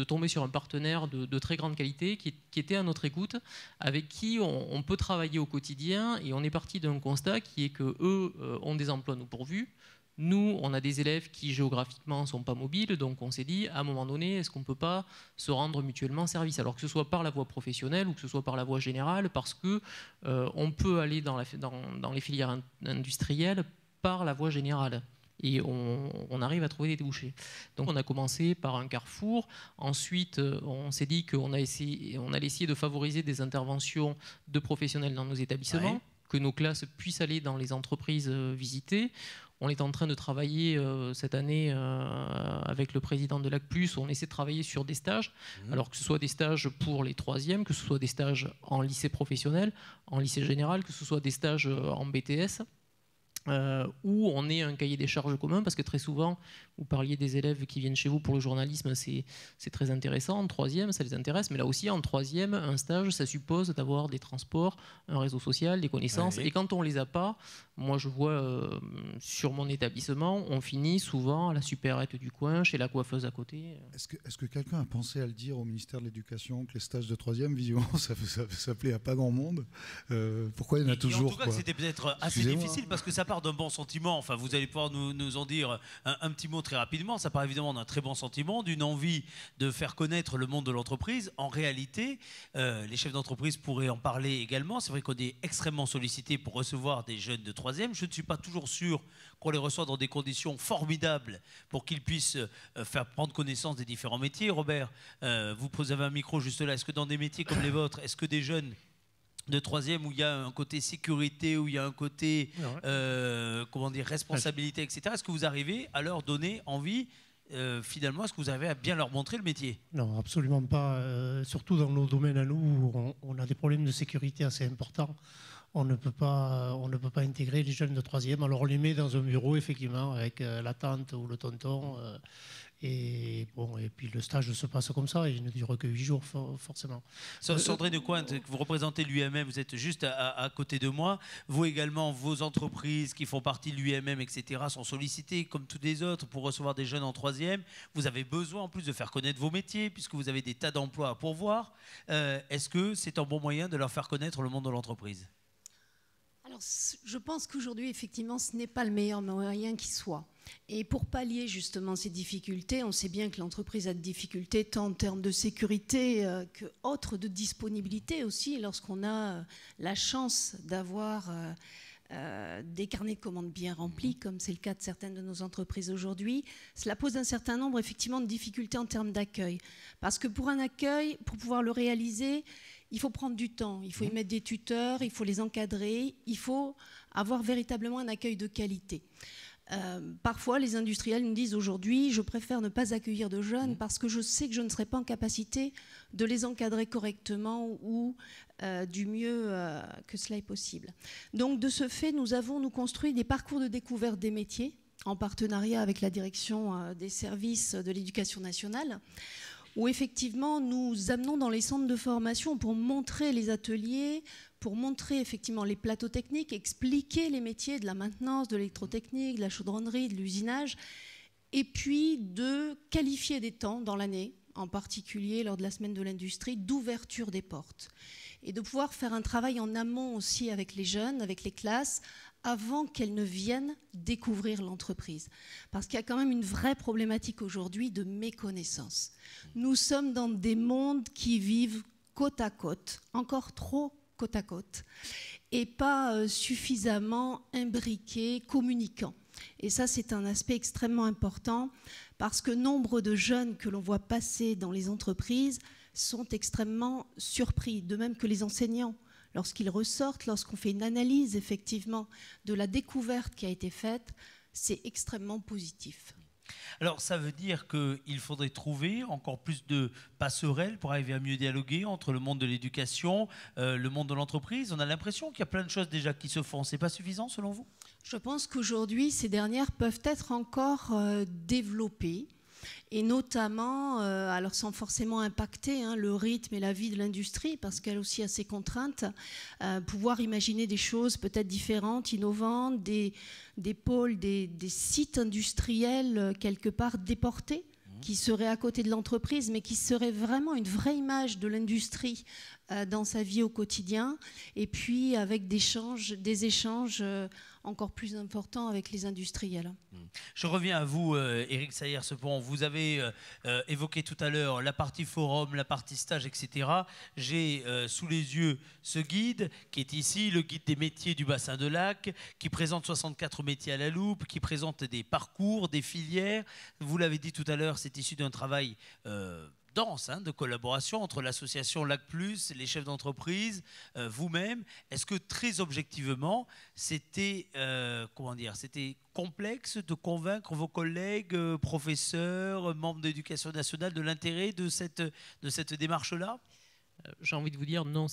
tomber sur un partenaire de très grande qualité qui était à notre écoute, avec qui on peut travailler au quotidien. Et on est parti d'un constat qui est qu'eux ont des emplois nous pourvus. Nous, on a des élèves qui géographiquement ne sont pas mobiles, donc on s'est dit, à un moment donné, est-ce qu'on ne peut pas se rendre mutuellement service? Alors que ce soit par la voie professionnelle ou que ce soit par la voie générale, parce qu'on peut aller dans les filières industrielles par la voie générale. et on arrive à trouver des débouchés. Donc on a commencé par un carrefour, ensuite on s'est dit qu'on allait essayer de favoriser des interventions de professionnels dans nos établissements, Ouais. que nos classes puissent aller dans les entreprises visitées. On est en train de travailler cette année avec le président de Lac+, on essaie de travailler sur des stages, alors que ce soit des stages pour les troisièmes, que ce soit des stages en lycée professionnel, en lycée général, que ce soit des stages en BTS, où on ait un cahier des charges commun, parce que très souvent, vous parliez des élèves qui viennent chez vous pour le journalisme, c'est très intéressant. En troisième, ça les intéresse, mais là aussi, en troisième, un stage, ça suppose d'avoir des transports, un réseau social, des connaissances. Ouais. Et quand on les a pas, moi je vois sur mon établissement, on finit souvent à la supérette du coin, chez la coiffeuse à côté. Est-ce que quelqu'un a pensé à le dire au ministère de l'Éducation, que les stages de troisième, visiblement, ça plaît à pas grand monde? Pourquoi il y en a toujours, en tout cas, quoi? que c'était peut-être assez Excusez-moi. difficile parce que ça part d'un bon sentiment. Enfin, vous allez pouvoir nous en dire un petit mot très rapidement. Ça part évidemment d'un très bon sentiment, d'une envie de faire connaître le monde de l'entreprise. En réalité, les chefs d'entreprise pourraient en parler également. C'est vrai qu'on est extrêmement sollicité pour recevoir des jeunes de troisième. Je ne suis pas toujours sûr qu'on les reçoit dans des conditions formidables pour qu'ils puissent faire prendre connaissance des différents métiers. Robert, vous avez un micro juste là. Est-ce que dans des métiers comme les vôtres, est-ce que des jeunes de troisième où il y a un côté sécurité, où il y a un côté comment dire, responsabilité, etc. Est-ce que vous arrivez à leur donner envie finalement, est-ce que vous arrivez à bien leur montrer le métier? Non, absolument pas. Surtout dans nos domaines à nous, où on a des problèmes de sécurité assez importants. On ne peut pas intégrer les jeunes de troisième. Alors on les met dans un bureau, effectivement, avec la tante ou le tonton. Et puis le stage se passe comme ça, il ne dure que 8 jours forcément. Sandrine Cointe, vous représentez l'UMM, vous êtes juste à côté de moi. Vous également, vos entreprises qui font partie de l'UMM, etc., sont sollicitées comme tous les autres pour recevoir des jeunes en troisième. Vous avez besoin en plus de faire connaître vos métiers puisque vous avez des tas d'emplois à pourvoir. Est-ce que c'est un bon moyen de leur faire connaître le monde de l'entreprise? Alors, je pense qu'aujourd'hui, effectivement, ce n'est pas le meilleur moyen qui soit. Et pour pallier justement ces difficultés, on sait bien que l'entreprise a des difficultés tant en termes de sécurité que autres de disponibilité aussi, lorsqu'on a la chance d'avoir des carnets de commandes bien remplis, comme c'est le cas de certaines de nos entreprises aujourd'hui. Cela pose un certain nombre effectivement de difficultés en termes d'accueil. Parce que pour un accueil, pour pouvoir le réaliser, il faut prendre du temps, il faut y mettre des tuteurs, il faut les encadrer, il faut avoir véritablement un accueil de qualité. Parfois, les industriels nous disent aujourd'hui, je préfère ne pas accueillir de jeunes parce que je sais que je ne serai pas en capacité de les encadrer correctement ou du mieux que cela est possible. Donc, de ce fait, nous avons construit des parcours de découverte des métiers en partenariat avec la direction des services de l'éducation nationale, où effectivement nous amenons dans les centres de formation pour montrer les ateliers, pour montrer effectivement les plateaux techniques, expliquer les métiers de la maintenance, de l'électrotechnique, de la chaudronnerie, de l'usinage, et puis de qualifier des temps dans l'année, en particulier lors de la semaine de l'industrie, d'ouverture des portes. Et de pouvoir faire un travail en amont aussi avec les jeunes, avec les classes, avant qu'elles ne viennent découvrir l'entreprise. Parce qu'il y a quand même une vraie problématique aujourd'hui de méconnaissance. Nous sommes dans des mondes qui vivent côte à côte, encore trop côte à côte, et pas suffisamment imbriqués, communicants. Et ça, c'est un aspect extrêmement important, parce que nombre de jeunes que l'on voit passer dans les entreprises sont extrêmement surpris, de même que les enseignants. Lorsqu'ils ressortent, lorsqu'on fait une analyse effectivement de la découverte qui a été faite, c'est extrêmement positif. Alors ça veut dire qu'il faudrait trouver encore plus de passerelles pour arriver à mieux dialoguer entre le monde de l'éducation, le monde de l'entreprise. On a l'impression qu'il y a plein de choses déjà qui se font. C'est pas suffisant selon vous? Je pense qu'aujourd'hui, ces dernières peuvent être encore développées. Et notamment, alors sans forcément impacter le rythme et la vie de l'industrie, parce qu'elle aussi a ses contraintes, pouvoir imaginer des choses peut-être différentes, innovantes, des pôles, des sites industriels quelque part déportés, qui seraient à côté de l'entreprise, mais qui seraient vraiment une vraie image de l'industrie dans sa vie au quotidien, et puis avec des échanges encore plus importants avec les industriels. Je reviens à vous, Éric Sayer-Sepon. Vous avez évoqué tout à l'heure la partie forum, la partie stage, etc. J'ai sous les yeux ce guide qui est ici, le guide des métiers du bassin de Lac, qui présente 64 métiers à la loupe, qui présente des parcours, des filières. Vous l'avez dit tout à l'heure, c'est issu d'un travail dense de collaboration entre l'association Lac Plus, les chefs d'entreprise, vous-même. Est-ce que très objectivement, c'était c'était complexe de convaincre vos collègues, professeurs, membres d'éducation nationale de l'intérêt de cette démarche-là ? J'ai envie de vous dire non,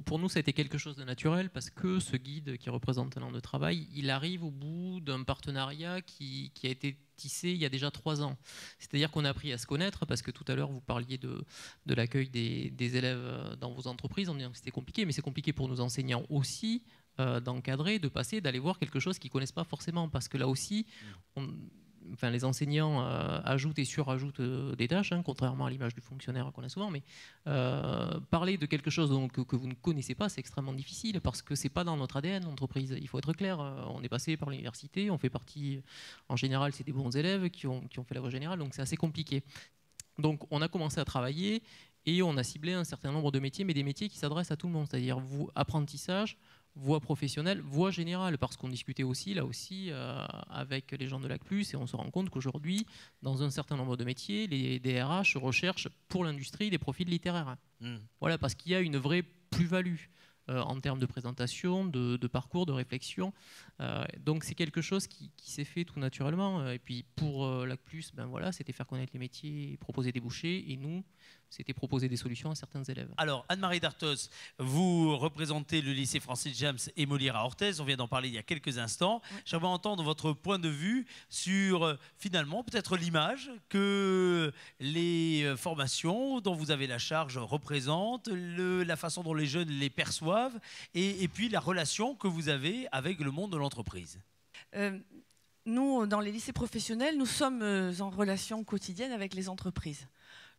pour nous ça a été quelque chose de naturel parce que ce guide qui représente un an de travail, il arrive au bout d'un partenariat qui a été tissé il y a déjà 3 ans. C'est-à-dire qu'on a appris à se connaître parce que tout à l'heure vous parliez de l'accueil des élèves dans vos entreprises en disant que c'était compliqué, mais c'est compliqué pour nos enseignants aussi d'encadrer, de passer, d'aller voir quelque chose qu'ils ne connaissent pas forcément parce que là aussi les enseignants ajoutent et surajoutent des tâches, contrairement à l'image du fonctionnaire qu'on a souvent, mais parler de quelque chose que vous ne connaissez pas, c'est extrêmement difficile parce que ce n'est pas dans notre ADN, l'entreprise. Il faut être clair, on est passé par l'université, on fait partie, en général, c'est des bons élèves qui ont fait la voie générale, donc c'est assez compliqué. Donc on a commencé à travailler et on a ciblé un certain nombre de métiers, mais des métiers qui s'adressent à tout le monde, c'est-à-dire apprentissage, voie professionnelle, voie générale, parce qu'on discutait aussi, là aussi, avec les gens de Lac Plus, et on se rend compte qu'aujourd'hui, dans un certain nombre de métiers, les DRH recherchent pour l'industrie des profils littéraires. Voilà, parce qu'il y a une vraie plus-value en termes de présentation, de parcours, de réflexion. Donc c'est quelque chose qui s'est fait tout naturellement. Et puis pour Lac Plus, c'était faire connaître les métiers, proposer des débouchés, et nous, c'était proposer des solutions à certains élèves. Alors, Anne-Marie Dartos, vous représentez le lycée Francis James et Molière à Orthez. On vient d'en parler il y a quelques instants. J'aimerais entendre votre point de vue sur, finalement, peut-être l'image que les formations dont vous avez la charge représentent, la façon dont les jeunes les perçoivent, et puis la relation que vous avez avec le monde de l'entreprise. Nous, dans les lycées professionnels, nous sommes en relation quotidienne avec les entreprises.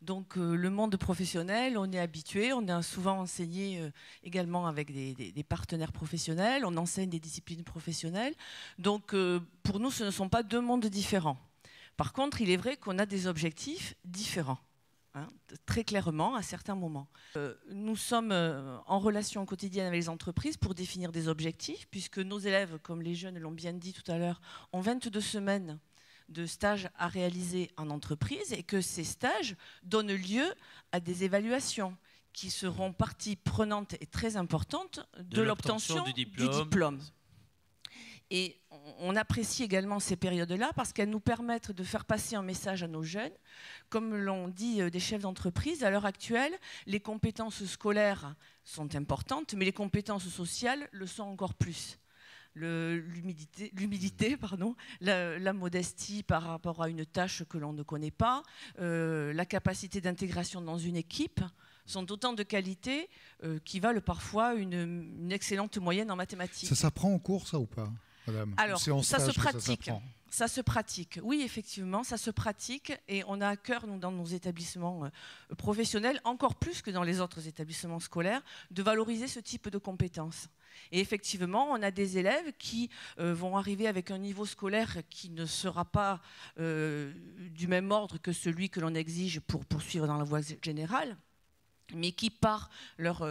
Donc le monde professionnel, on est habitué, on a souvent enseigné également avec des partenaires professionnels, on enseigne des disciplines professionnelles. Donc pour nous, ce ne sont pas 2 mondes différents. Par contre, il est vrai qu'on a des objectifs différents, très clairement à certains moments. Nous sommes en relation quotidienne avec les entreprises pour définir des objectifs, puisque nos élèves, comme les jeunes l'ont bien dit tout à l'heure, ont 22 semaines de stages à réaliser en entreprise et que ces stages donnent lieu à des évaluations qui seront partie prenante et très importante de l'obtention du diplôme. Et on apprécie également ces périodes-là parce qu'elles nous permettent de faire passer un message à nos jeunes. Comme l'ont dit des chefs d'entreprise, à l'heure actuelle, les compétences scolaires sont importantes, mais les compétences sociales le sont encore plus. L'humilité, la modestie par rapport à une tâche que l'on ne connaît pas, la capacité d'intégration dans une équipe sont autant de qualités qui valent parfois une excellente moyenne en mathématiques. Ça s'apprend en cours, ça, ou pas, madame? Alors, ça se pratique. Ça se pratique, oui, effectivement, ça se pratique et on a à cœur, nous, dans nos établissements professionnels, encore plus que dans les autres établissements scolaires, de valoriser ce type de compétences. Et effectivement, on a des élèves qui vont arriver avec un niveau scolaire qui ne sera pas du même ordre que celui que l'on exige pour poursuivre dans la voie générale, mais qui, par leur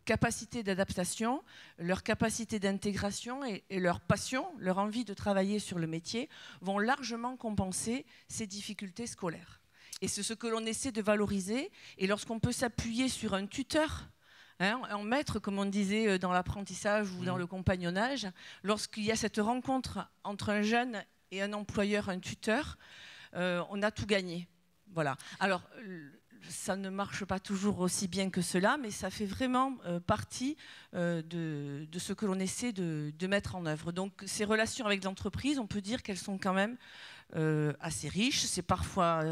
capacité d'adaptation, leur capacité d'intégration et leur passion, leur envie de travailler sur le métier, vont largement compenser ces difficultés scolaires. Et c'est ce que l'on essaie de valoriser. Et lorsqu'on peut s'appuyer sur un tuteur, un maître, comme on disait dans l'apprentissage ou dans le compagnonnage, lorsqu'il y a cette rencontre entre un jeune et un employeur, un tuteur, on a tout gagné. Voilà. Alors, ça ne marche pas toujours aussi bien que cela, mais ça fait vraiment partie de ce que l'on essaie de mettre en œuvre. Donc ces relations avec l'entreprise, on peut dire qu'elles sont quand même assez riches. C'est parfois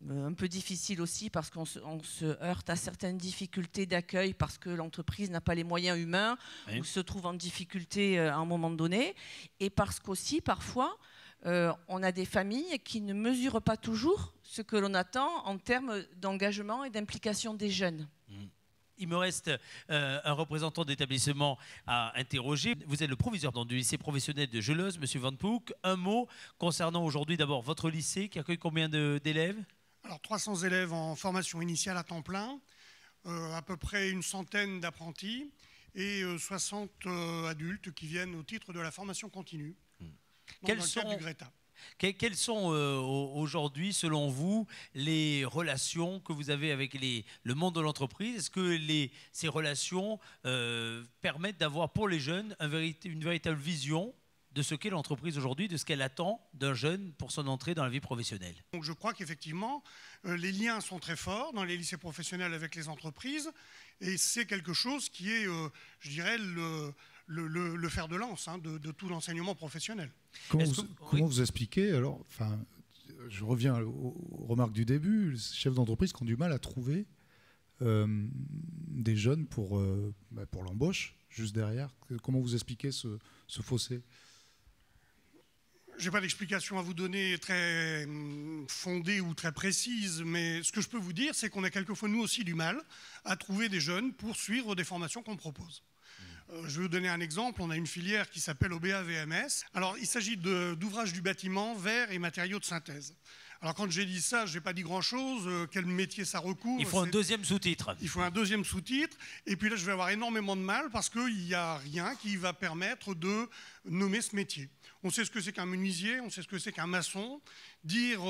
un peu difficile aussi parce qu'on se heurte à certaines difficultés d'accueil parce que l'entreprise n'a pas les moyens humains ou se trouve en difficulté à un moment donné. Et parce qu'aussi, parfois, on a des familles qui ne mesurent pas toujours ce que l'on attend en termes d'engagement et d'implication des jeunes. Il me reste un représentant d'établissement à interroger. Vous êtes le proviseur du lycée professionnel de Geloz, M. Van Poek. Un mot concernant aujourd'hui d'abord votre lycée qui accueille combien d'élèves? Alors 300 élèves en formation initiale à temps plein, à peu près une centaine d'apprentis et 60 adultes qui viennent au titre de la formation continue. Dans le cadre du Greta. Quelles sont aujourd'hui, selon vous, les relations que vous avez avec le monde de l'entreprise? Est-ce que ces relations permettent d'avoir pour les jeunes une véritable vision de ce qu'est l'entreprise aujourd'hui, de ce qu'elle attend d'un jeune pour son entrée dans la vie professionnelle? Donc je crois qu'effectivement, les liens sont très forts dans les lycées professionnels avec les entreprises et c'est quelque chose qui est, je dirais, le fer de lance de tout l'enseignement professionnel. Comment vous expliquez, alors, enfin, je reviens aux remarques du début, les chefs d'entreprise qui ont du mal à trouver des jeunes pour l'embauche, juste derrière. Comment vous expliquez ce fossé? Je n'ai pas d'explication à vous donner très fondée ou très précise, mais ce que je peux vous dire, c'est qu'on a quelquefois nous aussi du mal à trouver des jeunes pour suivre des formations qu'on propose. Je vais vous donner un exemple. On a une filière qui s'appelle OBA-VMS. Alors, il s'agit d'ouvrages du bâtiment, verre et matériaux de synthèse. Alors, quand j'ai dit ça, je n'ai pas dit grand-chose. Quel métier ça recouvre? Il faut un deuxième sous-titre. Il faut un deuxième sous-titre. Et puis là, je vais avoir énormément de mal parce qu'il n'y a rien qui va permettre de nommer ce métier. On sait ce que c'est qu'un menuisier, on sait ce que c'est qu'un maçon. Dire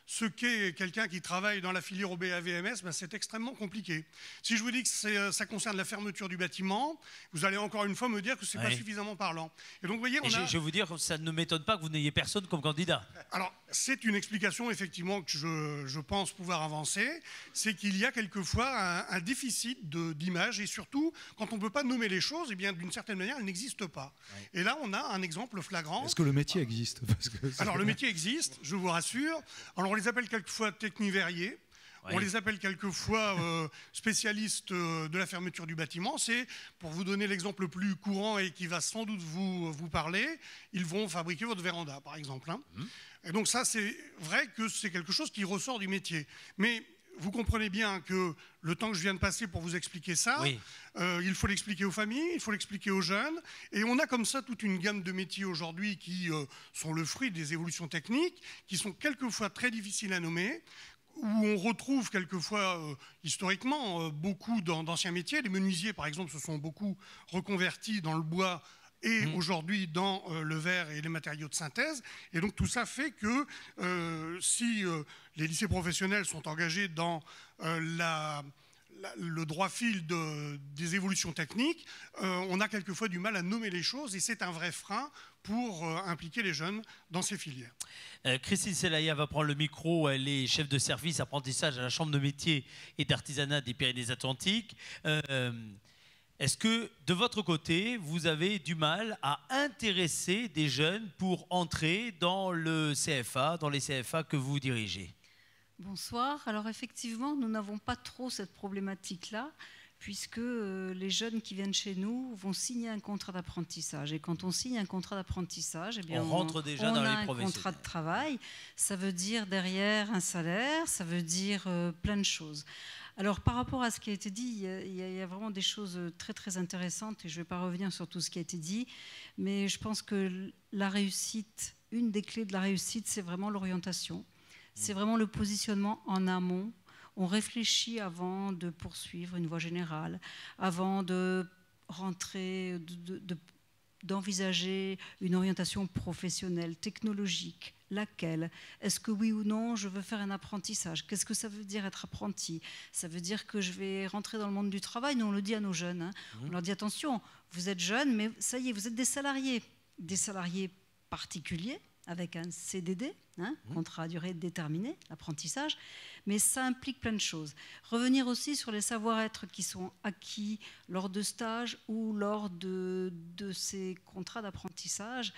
ce qu'est quelqu'un qui travaille dans la filière OBA-VMS, ben c'est extrêmement compliqué. Si je vous dis que ça concerne la fermeture du bâtiment, vous allez encore une fois me dire que ce n'est pas suffisamment parlant. Et donc, vous voyez, je vais vous dire, ça ne m'étonne pas que vous n'ayez personne comme candidat. Alors, c'est une explication, effectivement, que je pense pouvoir avancer. C'est qu'il y a quelquefois un déficit d'image et surtout, quand on ne peut pas nommer les choses, eh bien, d'une certaine manière, elles n'existent pas. Et là, on a un exemple flagrant. Est-ce que le métier existe? Alors, le métier existe, je vous rassure. Alors, on les appelle quelquefois techniverriers. On les appelle quelquefois spécialistes de la fermeture du bâtiment. C'est, pour vous donner l'exemple le plus courant et qui va sans doute vous parler, ils vont fabriquer votre véranda, par exemple. Et donc ça, c'est vrai que c'est quelque chose qui ressort du métier. Mais vous comprenez bien que le temps que je viens de passer pour vous expliquer ça, il faut l'expliquer aux familles, il faut l'expliquer aux jeunes. Et on a comme ça toute une gamme de métiers aujourd'hui qui sont le fruit des évolutions techniques, qui sont quelquefois très difficiles à nommer, où on retrouve quelquefois, historiquement, beaucoup d'anciens métiers. Les menuisiers, par exemple, se sont beaucoup reconvertis dans le bois et aujourd'hui dans le verre et les matériaux de synthèse. Et donc tout ça fait que si les lycées professionnels sont engagés dans le droit fil des évolutions techniques, on a quelquefois du mal à nommer les choses et c'est un vrai frein pour impliquer les jeunes dans ces filières. Christine Selaya va prendre le micro, elle est chef de service apprentissage à la Chambre de métiers et d'artisanat des Pyrénées-Atlantiques. Est-ce que, de votre côté, vous avez du mal à intéresser des jeunes pour entrer dans le CFA, dans les CFA que vous dirigez? Bonsoir. Alors effectivement, nous n'avons pas trop cette problématique-là, puisque les jeunes qui viennent chez nous vont signer un contrat d'apprentissage. Et quand on signe un contrat d'apprentissage, eh bien, on rentre déjà dans les professionnels. Un contrat de travail. Ça veut dire derrière un salaire, ça veut dire plein de choses. Alors, par rapport à ce qui a été dit, il y a vraiment des choses très, très intéressantes et je ne vais pas revenir sur tout ce qui a été dit, mais je pense que la réussite, une des clés de la réussite, c'est vraiment l'orientation. C'est vraiment le positionnement en amont. On réfléchit avant de poursuivre une voie générale, avant de rentrer, d'envisager une orientation professionnelle, technologique. Laquelle? Est-ce que oui ou non, je veux faire un apprentissage? Qu'est-ce que ça veut dire être apprenti? Ça veut dire que je vais rentrer dans le monde du travail. Nous, on le dit à nos jeunes. Hein. On leur dit attention, vous êtes jeunes, mais ça y est, vous êtes des salariés particuliers avec un CDD, contrat à durée déterminée, l'apprentissage, mais ça implique plein de choses. Revenir aussi sur les savoir-être qui sont acquis lors de stages ou lors de ces contrats d'apprentissage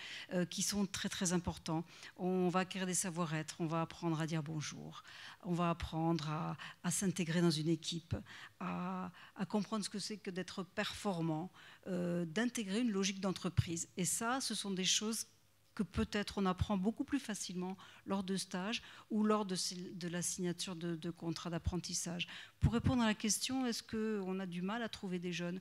qui sont très très importants. On va acquérir des savoir-être, on va apprendre à dire bonjour, on va apprendre à s'intégrer dans une équipe, à comprendre ce que c'est que d'être performant, d'intégrer une logique d'entreprise. Et ça, ce sont des choses que peut-être on apprend beaucoup plus facilement lors de stages ou lors de la signature de contrats d'apprentissage. Pour répondre à la question, est-ce qu'on a du mal à trouver des jeunes ?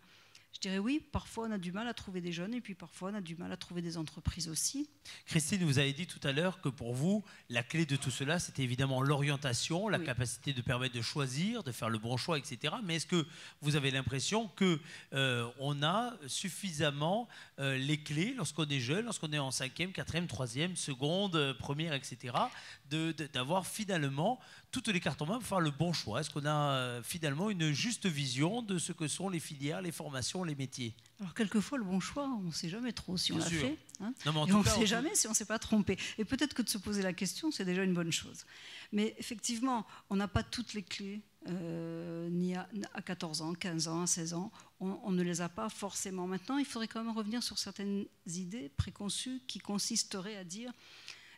Je dirais oui, parfois on a du mal à trouver des jeunes et puis parfois on a du mal à trouver des entreprises aussi. Christine, vous avez dit tout à l'heure que pour vous, la clé de tout cela, c'était évidemment l'orientation, la capacité de permettre de choisir, de faire le bon choix, etc. Mais est-ce que vous avez l'impression qu'on a suffisamment les clés lorsqu'on est jeune, lorsqu'on est en 5e, 4e, 3e, seconde, première, etc., d'avoir finalement toutes les cartes en main pour faire le bon choix? Est-ce qu'on a finalement une juste vision de ce que sont les filières, les formations, les métiers? Alors quelquefois le bon choix, on ne sait jamais trop si on l'a fait. Hein, non, mais et on ne sait jamais si on ne s'est pas trompé. Et peut-être que de se poser la question, c'est déjà une bonne chose. Mais effectivement, on n'a pas toutes les clés, ni à 14 ans, 15 ans, 16 ans. On ne les a pas forcément. Maintenant, il faudrait quand même revenir sur certaines idées préconçues qui consisteraient à dire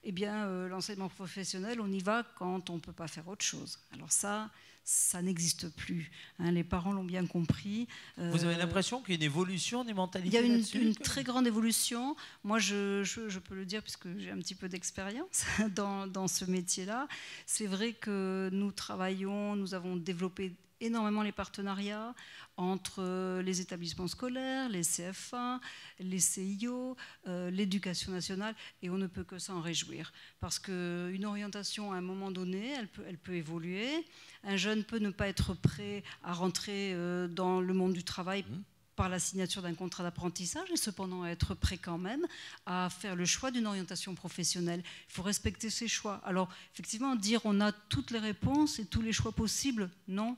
eh bien, l'enseignement professionnel, on y va quand on ne peut pas faire autre chose. Alors ça n'existe plus. Hein, les parents l'ont bien compris. Vous avez l'impression qu'il y a une évolution des mentalités? Il y a une très grande évolution. Moi, je peux le dire puisque j'ai un petit peu d'expérience dans ce métier-là. C'est vrai que nous avons développé énormément les partenariats entre les établissements scolaires, les CFA, les CIO, l'éducation nationale, et on ne peut que s'en réjouir. Parce qu'une orientation, à un moment donné, elle peut évoluer. Un jeune peut ne pas être prêt à rentrer dans le monde du travail par la signature d'un contrat d'apprentissage, et cependant être prêt quand même à faire le choix d'une orientation professionnelle. Il faut respecter ses choix. Alors, effectivement, dire on a toutes les réponses et tous les choix possibles, non.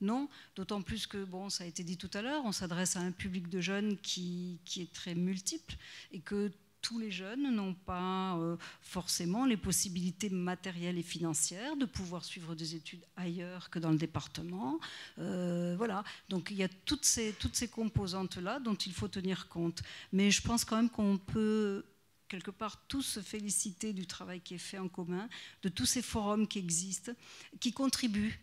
Non, d'autant plus que, bon, ça a été dit tout à l'heure, on s'adresse à un public de jeunes qui est très multiple et que tous les jeunes n'ont pas forcément les possibilités matérielles et financières de pouvoir suivre des études ailleurs que dans le département. Voilà, donc il y a toutes ces composantes-là dont il faut tenir compte. Mais je pense quand même qu'on peut quelque part tous se féliciter du travail qui est fait en commun, de tous ces forums qui existent, qui contribuent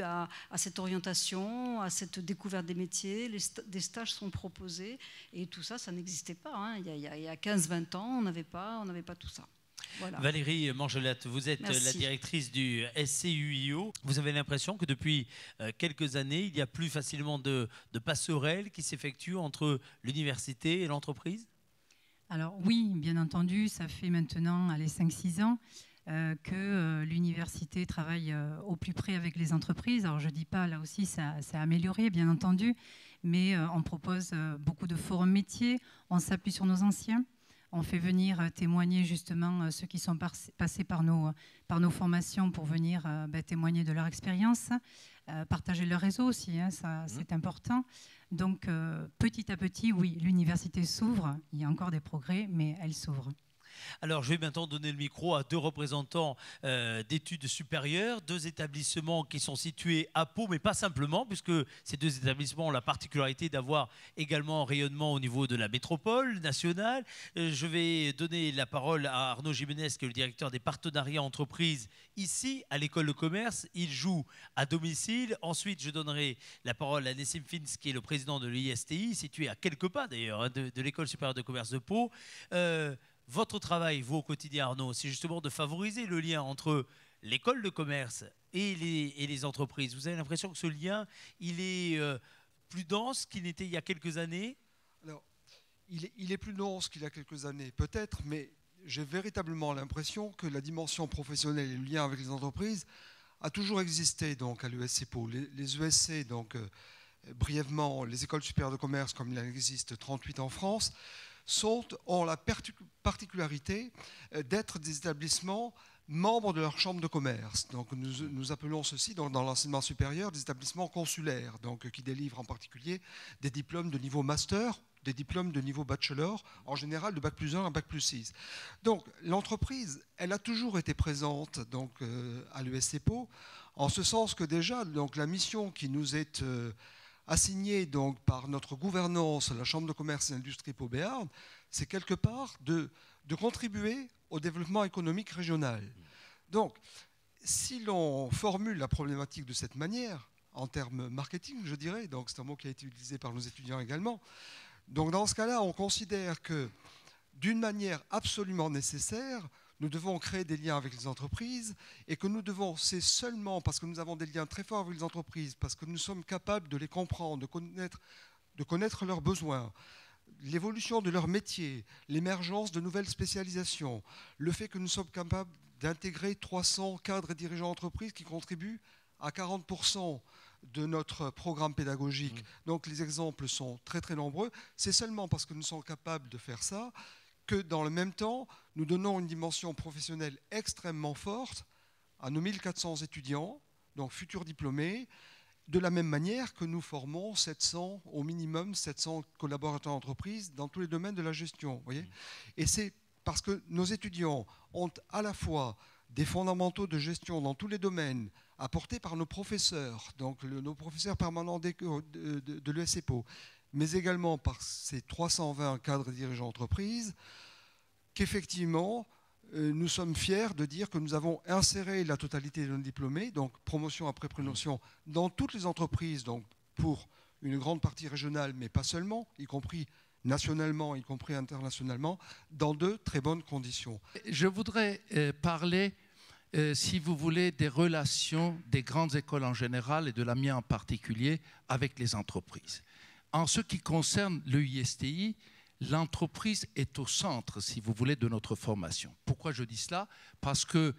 à cette orientation, à cette découverte des métiers. Des stages sont proposés et tout ça, ça n'existait pas. Hein. Il y a 15-20 ans, on n'avait pas tout ça. Voilà. Valérie Mangelette, vous êtes la directrice du SCUIO. Vous avez l'impression que depuis quelques années, il y a plus facilement de passerelles qui s'effectuent entre l'université et l'entreprise? Alors oui, bien entendu, ça fait maintenant 5-6 ans que l'université travaille au plus près avec les entreprises. Alors je ne dis pas, là aussi ça a amélioré bien entendu, mais on propose beaucoup de forums métiers, on s'appuie sur nos anciens, on fait venir témoigner justement ceux qui sont passés par nos formations pour venir témoigner de leur expérience, partager leur réseau aussi, hein, ça c'est important. Donc petit à petit, oui, l'université s'ouvre, il y a encore des progrès, mais elle s'ouvre. Alors, je vais maintenant donner le micro à deux représentants d'études supérieures, deux établissements qui sont situés à Pau, mais pas simplement, puisque ces deux établissements ont la particularité d'avoir également un rayonnement au niveau de la métropole nationale. Je vais donner la parole à Arnaud Jiménez, qui est le directeur des partenariats entreprises ici, à l'école de commerce. Il joue à domicile. Ensuite, je donnerai la parole à Nessim Fins, qui est le président de l'ISTI, situé à quelques pas d'ailleurs de l'école supérieure de commerce de Pau. Votre travail, vous, au quotidien, Arnaud, c'est justement de favoriser le lien entre l'école de commerce et les entreprises. Vous avez l'impression que ce lien, il est plus dense qu'il n'était il y a quelques années? Alors, il est plus dense qu'il y a quelques années, peut-être, mais j'ai véritablement l'impression que la dimension professionnelle et le lien avec les entreprises a toujours existé donc, à l'ESC Pau. Les ESC, donc, brièvement, les écoles supérieures de commerce, comme il en existe 38 en France, ont la particularité d'être des établissements membres de leur chambre de commerce. Donc nous appelons ceci dans l'enseignement supérieur des établissements consulaires, donc, qui délivrent en particulier des diplômes de niveau master, des diplômes de niveau bachelor, en général de Bac plus 1 à Bac plus 6. Donc l'entreprise, elle a toujours été présente donc, à l'ESC Pau, en ce sens que déjà donc, la mission qui nous est assigné donc par notre gouvernance, la Chambre de commerce et d'industrie Pau Béarn, c'est quelque part de contribuer au développement économique régional. Donc, si l'on formule la problématique de cette manière, en termes marketing, je dirais, donc c'est un mot qui a été utilisé par nos étudiants également, donc dans ce cas-là, on considère que d'une manière absolument nécessaire, nous devons créer des liens avec les entreprises et que nous devons, c'est seulement parce que nous avons des liens très forts avec les entreprises, parce que nous sommes capables de les comprendre, de connaître leurs besoins, l'évolution de leur métier, l'émergence de nouvelles spécialisations, le fait que nous sommes capables d'intégrer 300 cadres et dirigeants d'entreprise qui contribuent à 40% de notre programme pédagogique. Donc les exemples sont très très nombreux. C'est seulement parce que nous sommes capables de faire ça que dans le même temps, nous donnons une dimension professionnelle extrêmement forte à nos 1400 étudiants, donc futurs diplômés, de la même manière que nous formons 700, au minimum 700 collaborateurs d'entreprise dans tous les domaines de la gestion. Voyez, et c'est parce que nos étudiants ont à la fois des fondamentaux de gestion dans tous les domaines apportés par nos professeurs, donc nos professeurs permanents de l'ESCPO, mais également par ces 320 cadres et dirigeants d'entreprise, qu'effectivement, nous sommes fiers de dire que nous avons inséré la totalité de nos diplômés, donc promotion après promotion, dans toutes les entreprises, donc pour une grande partie régionale, mais pas seulement, y compris nationalement, y compris internationalement, dans de très bonnes conditions. Je voudrais parler, si vous voulez, des relations des grandes écoles en général et de la mienne en particulier avec les entreprises. En ce qui concerne l'EISTI, l'entreprise est au centre, si vous voulez, de notre formation. Pourquoi je dis cela? Parce que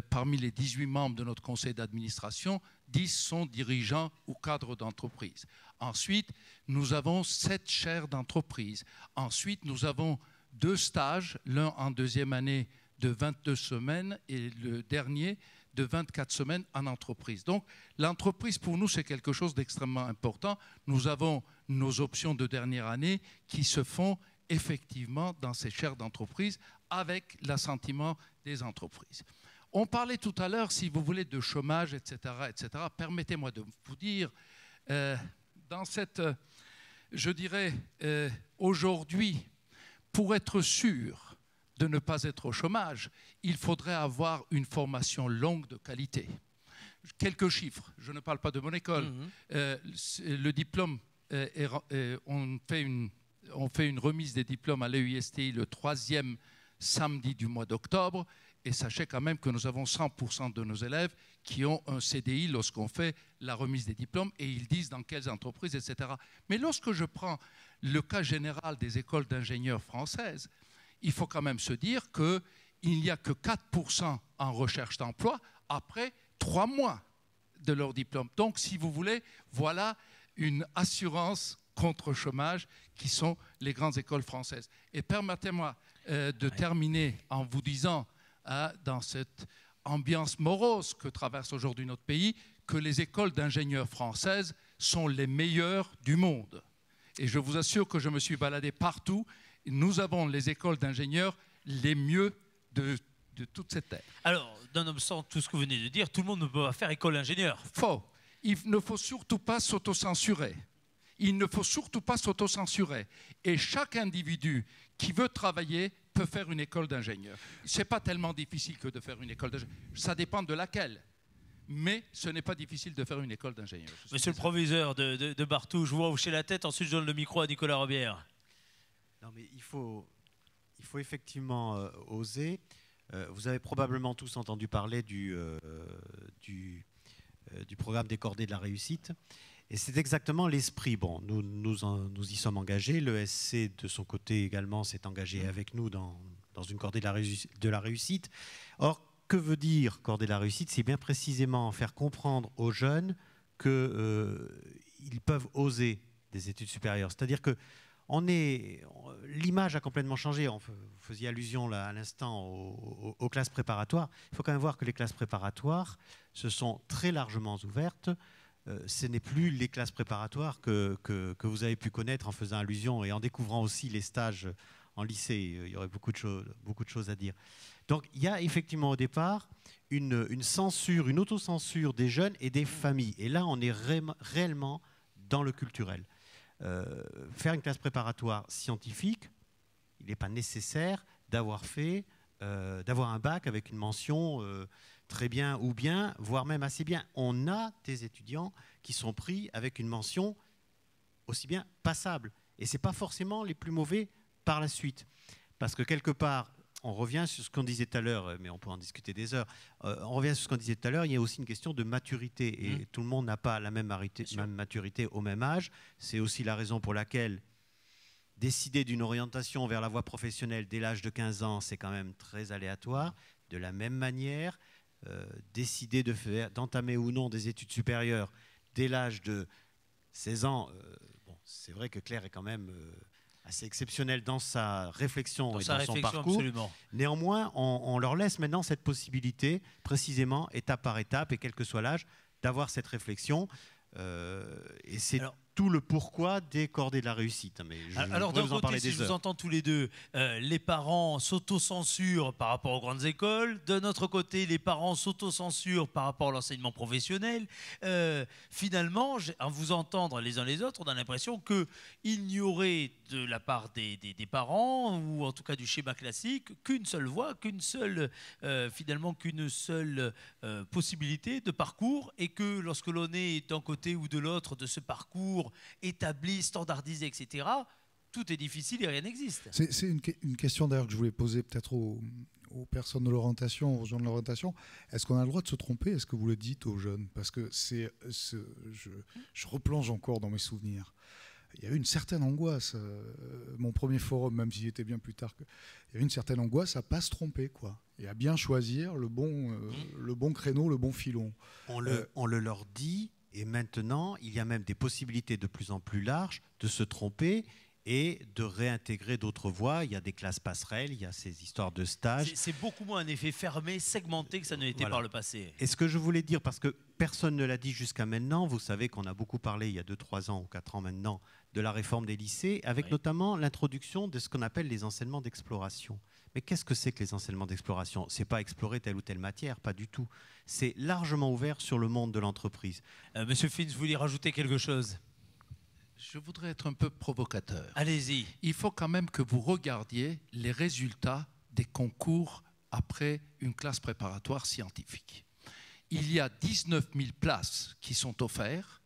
parmi les 18 membres de notre conseil d'administration, 10 sont dirigeants ou cadres d'entreprise. Ensuite, nous avons 7 chaires d'entreprise. Ensuite, nous avons 2 stages, l'un en deuxième année de 22 semaines et le dernier de 24 semaines en entreprise. Donc, l'entreprise, pour nous, c'est quelque chose d'extrêmement important. Nous avons nos options de dernière année qui se font effectivement dans ces chaires d'entreprise avec l'assentiment des entreprises. On parlait tout à l'heure, si vous voulez, de chômage, etc. etc. Permettez-moi de vous dire, dans cette, je dirais, aujourd'hui, pour être sûr de ne pas être au chômage, il faudrait avoir une formation longue de qualité. Quelques chiffres, je ne parle pas de mon école. Le diplôme, on fait une remise des diplômes à l'EISTI le 3e samedi du mois d'octobre, et sachez quand même que nous avons 100% de nos élèves qui ont un CDI lorsqu'on fait la remise des diplômes, et ils disent dans quelles entreprises, etc. Mais lorsque je prends le cas général des écoles d'ingénieurs françaises, il faut quand même se dire qu'il n'y a que 4% en recherche d'emploi après 3 mois de leur diplôme. Donc, si vous voulez, voilà une assurance contre chômage qui sont les grandes écoles françaises. Et permettez-moi de terminer en vous disant, dans cette ambiance morose que traverse aujourd'hui notre pays, que les écoles d'ingénieurs françaises sont les meilleures du monde. Et je vous assure que je me suis baladé partout. Nous avons les écoles d'ingénieurs les mieux de toute cette terre. Alors, nonobstant tout ce que vous venez de dire, tout le monde ne peut pas faire école d'ingénieur. Faux. Il ne faut surtout pas s'autocensurer. Il ne faut surtout pas s'autocensurer. Et chaque individu qui veut travailler peut faire une école d'ingénieur. Ce n'est pas tellement difficile que de faire une école d'ingénieur. Ça dépend de laquelle. Mais ce n'est pas difficile de faire une école d'ingénieur. Monsieur le proviseur de Barthou, je vous vois hocher la tête, ensuite je donne le micro à Nicolas Robière. Non, mais il faut effectivement oser. Vous avez probablement tous entendu parler du programme des cordées de la réussite. Et c'est exactement l'esprit. Bon, nous y sommes engagés. L'ESC, de son côté également, s'est engagé avec nous dans une cordée de la réussite. Or, que veut dire cordée de la réussite? C'est bien précisément faire comprendre aux jeunes qu'ils peuvent oser des études supérieures. C'est-à-dire que l'image a complètement changé. Vous faisiez allusion là, à l'instant aux classes préparatoires. Il faut quand même voir que les classes préparatoires se sont très largement ouvertes. Ce n'est plus les classes préparatoires que vous avez pu connaître en faisant allusion et en découvrant aussi les stages en lycée. Il y aurait beaucoup de choses à dire. Donc il y a effectivement au départ une censure, une autocensure des jeunes et des familles. Et là, on est réellement dans le culturel. Faire une classe préparatoire scientifique, il n'est pas nécessaire d'avoir un bac avec une mention très bien ou bien, voire même assez bien. On a des étudiants qui sont pris avec une mention aussi bien passable. Et ce n'est pas forcément les plus mauvais par la suite. Parce que quelque part, on revient sur ce qu'on disait tout à l'heure, mais on peut en discuter des heures. On revient sur ce qu'on disait tout à l'heure, il y a aussi une question de maturité. Et tout le monde n'a pas la même maturité au même âge. C'est aussi la raison pour laquelle décider d'une orientation vers la voie professionnelle dès l'âge de 15 ans, c'est quand même très aléatoire. De la même manière, décider d'entamer ou non des études supérieures dès l'âge de 16 ans, bon, c'est vrai que Claire est quand même assez exceptionnelle dans sa réflexion et dans son parcours. Absolument. Néanmoins, on leur laisse maintenant cette possibilité, précisément, étape par étape, et quel que soit l'âge, d'avoir cette réflexion. Et c'est tout le pourquoi des cordées de la réussite. Mais alors d'un côté, si je vous entends tous les deux, les parents s'autocensurent par rapport aux grandes écoles. D'un autre côté, les parents s'autocensurent par rapport à l'enseignement professionnel. Finalement, à vous entendre les uns les autres, on a l'impression qu'il n'y aurait de la part des parents, ou en tout cas du schéma classique, qu'une seule voie, qu'une seule possibilité de parcours, et que lorsque l'on est d'un côté ou de l'autre de ce parcours établi, standardisé, etc., tout est difficile et rien n'existe. C'est une question d'ailleurs que je voulais poser peut-être aux personnes de l'orientation, aux gens de l'orientation. Est-ce qu'on a le droit de se tromper? Est-ce que vous le dites aux jeunes? Parce que je replonge encore dans mes souvenirs. Il y a eu une certaine angoisse. Mon premier forum, même s'il était bien plus tard, il y a eu une certaine angoisse à ne pas se tromper, quoi, et à bien choisir le bon créneau, le bon filon. On le leur dit. Et maintenant, il y a même des possibilités de plus en plus larges de se tromper et de réintégrer d'autres voies. Il y a des classes passerelles, il y a ces histoires de stages. C'est beaucoup moins un effet fermé, segmenté que ça ne l'était par le passé. Et ce que je voulais dire, parce que personne ne l'a dit jusqu'à maintenant, vous savez qu'on a beaucoup parlé il y a 2, 3 ans ou 4 ans maintenant de la réforme des lycées, avec notamment l'introduction de ce qu'on appelle les enseignements d'exploration. Mais qu'est-ce que c'est que les enseignements d'exploration? Ce n'est pas explorer telle ou telle matière, pas du tout. C'est largement ouvert sur le monde de l'entreprise. Monsieur Fins, vous voulez rajouter quelque chose? Je voudrais être un peu provocateur. Allez-y. Il faut quand même que vous regardiez les résultats des concours après une classe préparatoire scientifique. Il y a 19 000 places qui sont offertes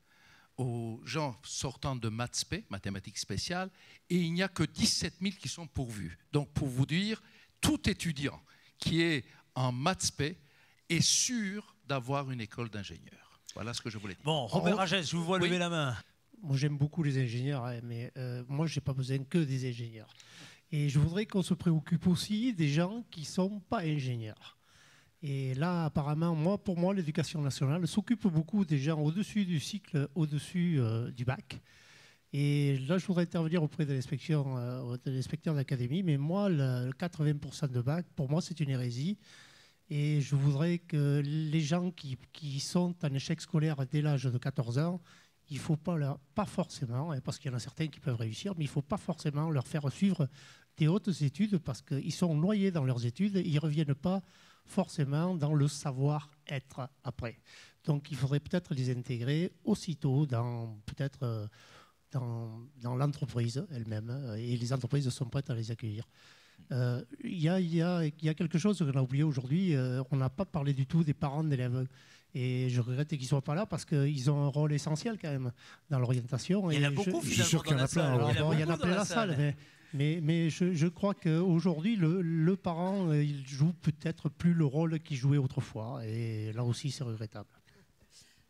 aux gens sortant de maths spé, mathématiques spéciales, et il n'y a que 17 000 qui sont pourvus. Donc pour vous dire, tout étudiant qui est en maths spé est sûr d'avoir une école d'ingénieur. Voilà ce que je voulais dire. Bon, Robert Agès, je vous vois lever la main. Moi, j'aime beaucoup les ingénieurs, mais moi, je n'ai pas besoin que des ingénieurs. Et je voudrais qu'on se préoccupe aussi des gens qui ne sont pas ingénieurs. Et là, apparemment, pour moi, l'éducation nationale s'occupe beaucoup des gens au-dessus du cycle, au-dessus du bac. Et là, je voudrais intervenir auprès de l'inspecteur d'académie. Mais moi, le 80% de bac, pour moi, c'est une hérésie. Et je voudrais que les gens qui sont en échec scolaire dès l'âge de 14 ans, il ne faut pas forcément, parce qu'il y en a certains qui peuvent réussir, mais il ne faut pas forcément leur faire suivre des hautes études parce qu'ils sont noyés dans leurs études et ils ne reviennent pas forcément dans le savoir-être après. Donc il faudrait peut-être les intégrer aussitôt dans l'entreprise elle-même, et les entreprises sont prêtes à les accueillir. Il y a quelque chose qu'on a oublié aujourd'hui, on n'a pas parlé du tout des parents d'élèves. Et je regrette qu'ils ne soient pas là parce qu'ils ont un rôle essentiel quand même dans l'orientation. Il y en a beaucoup finalement. Je suis sûr qu'il y en a plein. Il y en a plein dans la salle. Mais je crois qu'aujourd'hui, le parent, il joue peut-être plus le rôle qu'il jouait autrefois. Et là aussi, c'est regrettable.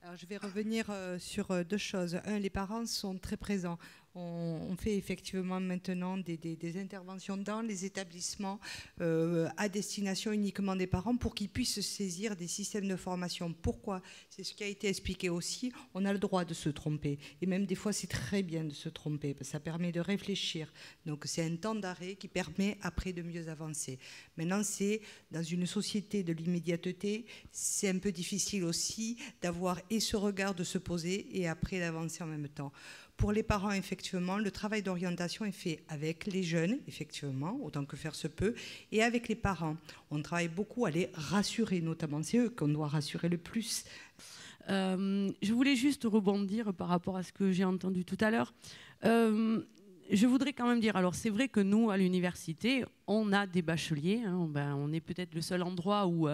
Alors, je vais revenir sur 2 choses. Un, les parents sont très présents. On fait effectivement maintenant des interventions dans les établissements à destination uniquement des parents pour qu'ils puissent se saisir des systèmes de formation. Pourquoi? C'est ce qui a été expliqué aussi. On a le droit de se tromper. Et même des fois, c'est très bien de se tromper parce que ça permet de réfléchir. Donc, c'est un temps d'arrêt qui permet après de mieux avancer. Maintenant, c'est dans une société de l'immédiateté, c'est un peu difficile aussi d'avoir et ce regard de se poser et après d'avancer en même temps. Pour les parents, effectivement, le travail d'orientation est fait avec les jeunes, effectivement, autant que faire se peut, et avec les parents. On travaille beaucoup à les rassurer, notamment. C'est eux qu'on doit rassurer le plus. Je voulais juste rebondir par rapport à ce que j'ai entendu tout à l'heure. je voudrais quand même dire, alors c'est vrai que nous, à l'université, on a des bacheliers. Hein, on est peut-être le seul endroit où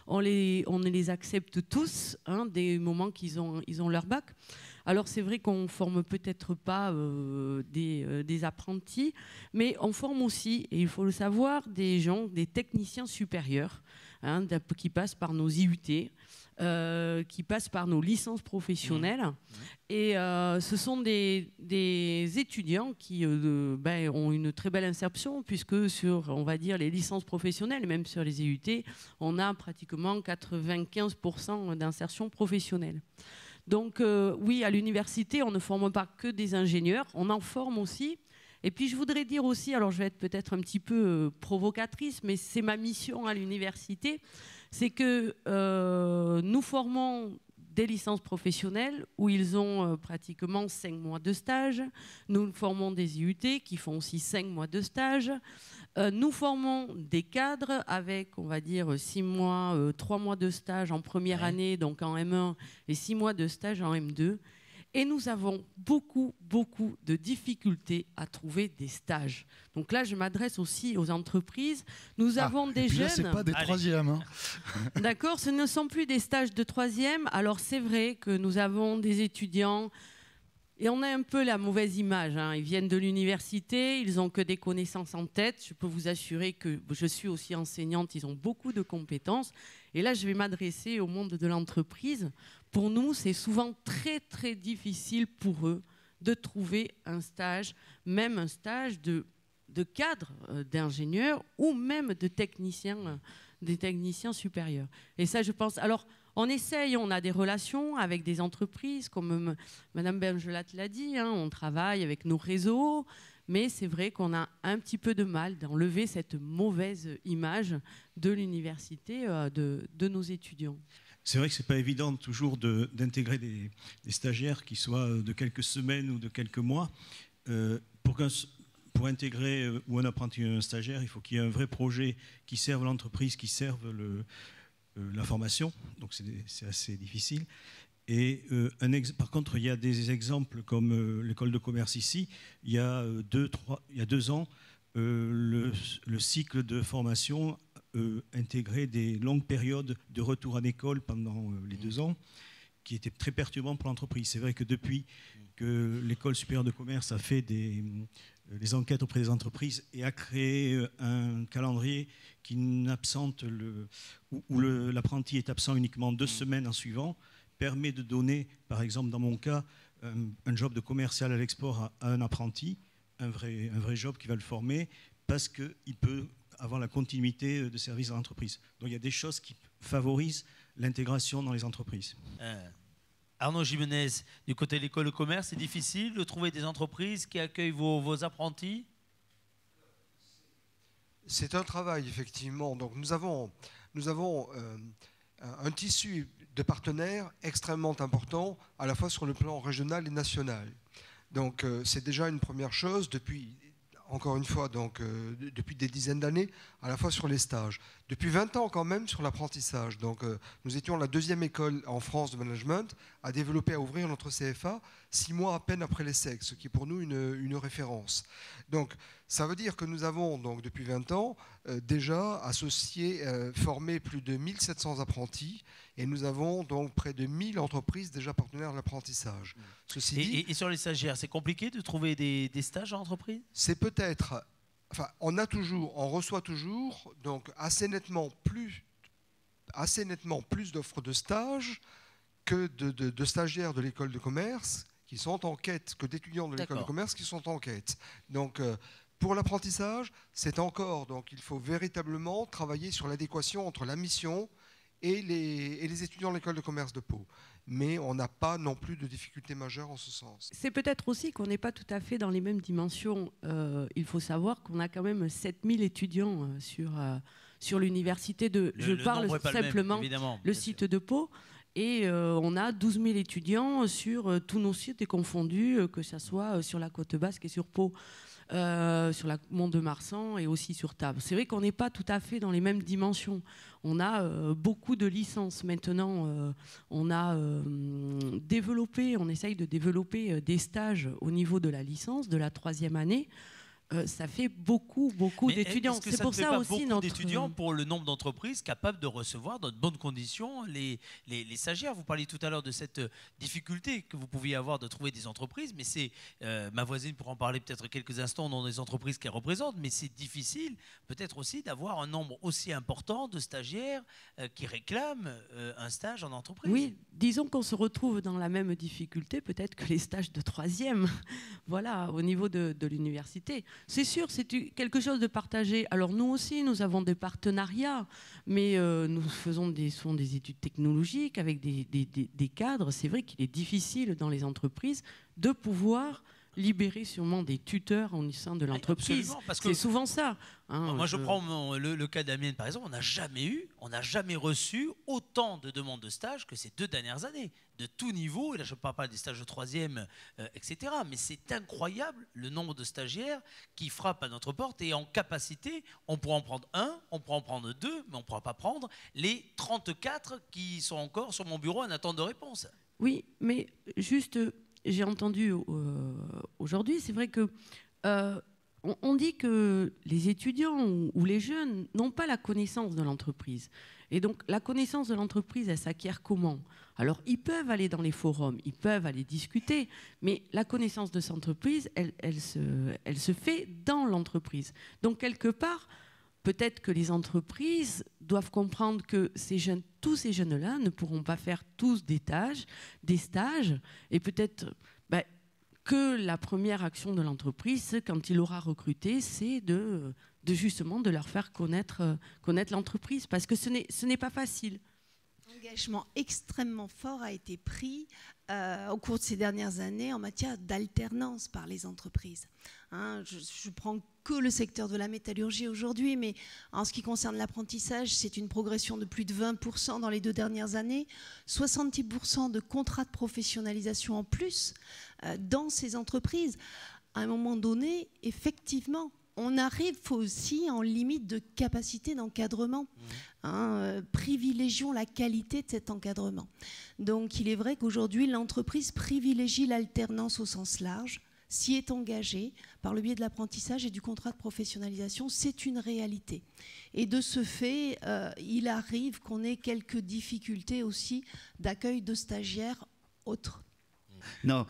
on les accepte tous, hein, des moments qu'ils ont leur bac. Alors c'est vrai qu'on ne forme peut-être pas des apprentis, mais on forme aussi, et il faut le savoir, des gens, des techniciens supérieurs, hein, qui passent par nos IUT. Qui passent par nos licences professionnelles. Et ce sont des étudiants qui ont une très belle insertion, puisque sur, on va dire, les licences professionnelles, même sur les IUT, on a pratiquement 95% d'insertion professionnelle. Donc oui, à l'université, on ne forme pas que des ingénieurs, on en forme aussi. Et puis je voudrais dire aussi, alors je vais être peut-être un petit peu provocatrice, mais c'est ma mission à l'université, c'est que nous formons des licences professionnelles où ils ont pratiquement 5 mois de stage. Nous formons des IUT qui font aussi 5 mois de stage. Nous formons des cadres avec, on va dire, 6 mois, 3 mois de stage en première année, donc en M1, et 6 mois de stage en M2. Et nous avons beaucoup de difficultés à trouver des stages. Donc là, je m'adresse aussi aux entreprises. Nous avons des jeunes... Là, ce n'est pas des troisièmes. Hein. D'accord, ce ne sont plus des stages de troisième. Alors c'est vrai que nous avons des étudiants... Et on a un peu la mauvaise image. Hein. Ils viennent de l'université, ils n'ont que des connaissances en tête. Je peux vous assurer que je suis aussi enseignante, ils ont beaucoup de compétences. Et là, je vais m'adresser au monde de l'entreprise. Pour nous, c'est souvent très difficile pour eux de trouver un stage, même un stage de cadre d'ingénieur ou même de technicien, des techniciens supérieurs. Et ça, je pense... Alors, on essaye, on a des relations avec des entreprises, comme Madame Benjelat l'a dit, hein, on travaille avec nos réseaux, mais c'est vrai qu'on a un petit peu de mal d'enlever cette mauvaise image de l'université, de nos étudiants. C'est vrai que ce n'est pas évident toujours d'intégrer des stagiaires qui soient de quelques semaines ou de quelques mois. Pour intégrer ou un apprenti ou un stagiaire, il faut qu'il y ait un vrai projet qui serve l'entreprise, qui serve la formation, donc c'est assez difficile. Et par contre, il y a des exemples comme l'école de commerce ici. Il y a 2 ans, le cycle de formation intégrait des longues périodes de retour à l'école pendant les 2 ans, qui étaient très perturbants pour l'entreprise. C'est vrai que depuis que l'école supérieure de commerce a fait les enquêtes auprès des entreprises et a créé un calendrier qui n'absente où l'apprenti est absent uniquement 2 semaines en suivant, permet de donner, par exemple dans mon cas, un job de commercial à l'export à un apprenti, un vrai job qui va le former, parce qu'il peut avoir la continuité de service dans l'entreprise. Donc il y a des choses qui favorisent l'intégration dans les entreprises. Arnaud Jimenez, du côté de l'école de commerce, c'est difficile de trouver des entreprises qui accueillent vos apprentis? C'est un travail, effectivement. Donc nous avons un tissu de partenaires extrêmement important, à la fois sur le plan régional et national. Donc c'est déjà une première chose, encore une fois, depuis des dizaines d'années, à la fois sur les stages. Depuis 20 ans quand même sur l'apprentissage. Donc nous étions la 2e école en France de management à développer, à ouvrir notre CFA 6 mois à peine après l'ESSEC, ce qui est pour nous une référence. Donc ça veut dire que nous avons donc depuis 20 ans déjà associé, formé plus de 1700 apprentis, et nous avons donc près de 1000 entreprises déjà partenaires de l'apprentissage. Ceci dit, et sur les stagiaires, c'est compliqué de trouver des stages en entreprise? C'est peut-être... Enfin, on reçoit toujours donc assez nettement plus d'offres de stages que de stagiaires de l'école de commerce qui sont en quête, que d'étudiants de l'école de commerce qui sont en quête. Donc, pour l'apprentissage, c'est encore, donc il faut véritablement travailler sur l'adéquation entre la mission et les étudiants de l'école de commerce de Pau. Mais on n'a pas non plus de difficultés majeures en ce sens. C'est peut-être aussi qu'on n'est pas tout à fait dans les mêmes dimensions. Il faut savoir qu'on a quand même 7000 étudiants sur l'université de... Je parle simplement le site de Pau. Et on a 12 000 étudiants sur tous nos sites confondus, que ce soit sur la côte basque et sur Pau. sur la Mont-de-Marsan et aussi sur Tarbes. C'est vrai qu'on n'est pas tout à fait dans les mêmes dimensions. On a beaucoup de licences. Maintenant, on a développé, on essaye de développer des stages au niveau de la licence, de la 3e année. Ça fait beaucoup d'étudiants. C'est pour ça aussi beaucoup d'étudiants pour le nombre d'entreprises capables de recevoir dans de bonnes conditions les stagiaires. Vous parliez tout à l'heure de cette difficulté que vous pouviez avoir de trouver des entreprises, mais c'est ma voisine pourra en parler peut-être quelques instants dans des entreprises qu'elle représente, mais c'est difficile peut-être aussi d'avoir un nombre aussi important de stagiaires qui réclament un stage en entreprise. Oui, disons qu'on se retrouve dans la même difficulté peut-être que les stages de 3e, voilà, au niveau de l'université. C'est sûr, c'est quelque chose de partagé. Alors nous aussi, nous avons des partenariats, mais nous faisons des études technologiques avec des cadres. C'est vrai qu'il est difficile dans les entreprises de pouvoir libérer sûrement des tuteurs au sein de l'entreprise. C'est souvent ça. Hein, moi, je prends le cas d'Amiens, par exemple. On n'a jamais reçu autant de demandes de stage que ces 2 dernières années, de tout niveau. Et là, je ne parle pas des stages de 3e, etc. Mais c'est incroyable le nombre de stagiaires qui frappent à notre porte. Et en capacité, on pourra en prendre 1, on pourra en prendre 2, mais on ne pourra pas prendre les 34 qui sont encore sur mon bureau en attente de réponse. Oui, mais juste... J'ai entendu aujourd'hui, c'est vrai que on dit que les étudiants ou les jeunes n'ont pas la connaissance de l'entreprise. Et donc la connaissance de l'entreprise, elle s'acquiert comment? Alors ils peuvent aller dans les forums, ils peuvent aller discuter, mais la connaissance de cette entreprise, elle se fait dans l'entreprise. Donc quelque part, peut-être que les entreprises doivent comprendre que tous ces jeunes-là ne pourront pas faire tous des stages, et peut-être que la première action de l'entreprise, quand il aura recruté, c'est de justement de leur faire connaître l'entreprise, parce que ce n'est pas facile. Un engagement extrêmement fort a été pris au cours de ces dernières années en matière d'alternance par les entreprises. Hein, je prends que le secteur de la métallurgie aujourd'hui, mais en ce qui concerne l'apprentissage, c'est une progression de plus de 20% dans les 2 dernières années, 70% de contrats de professionnalisation en plus dans ces entreprises. À un moment donné, effectivement, on arrive aussi en limite de capacité d'encadrement. Privilégions la qualité de cet encadrement. Donc il est vrai qu'aujourd'hui, l'entreprise privilégie l'alternance au sens large, s'y est engagée par le biais de l'apprentissage et du contrat de professionnalisation, c'est une réalité. Et de ce fait, il arrive qu'on ait quelques difficultés aussi d'accueil de stagiaires autres. Non,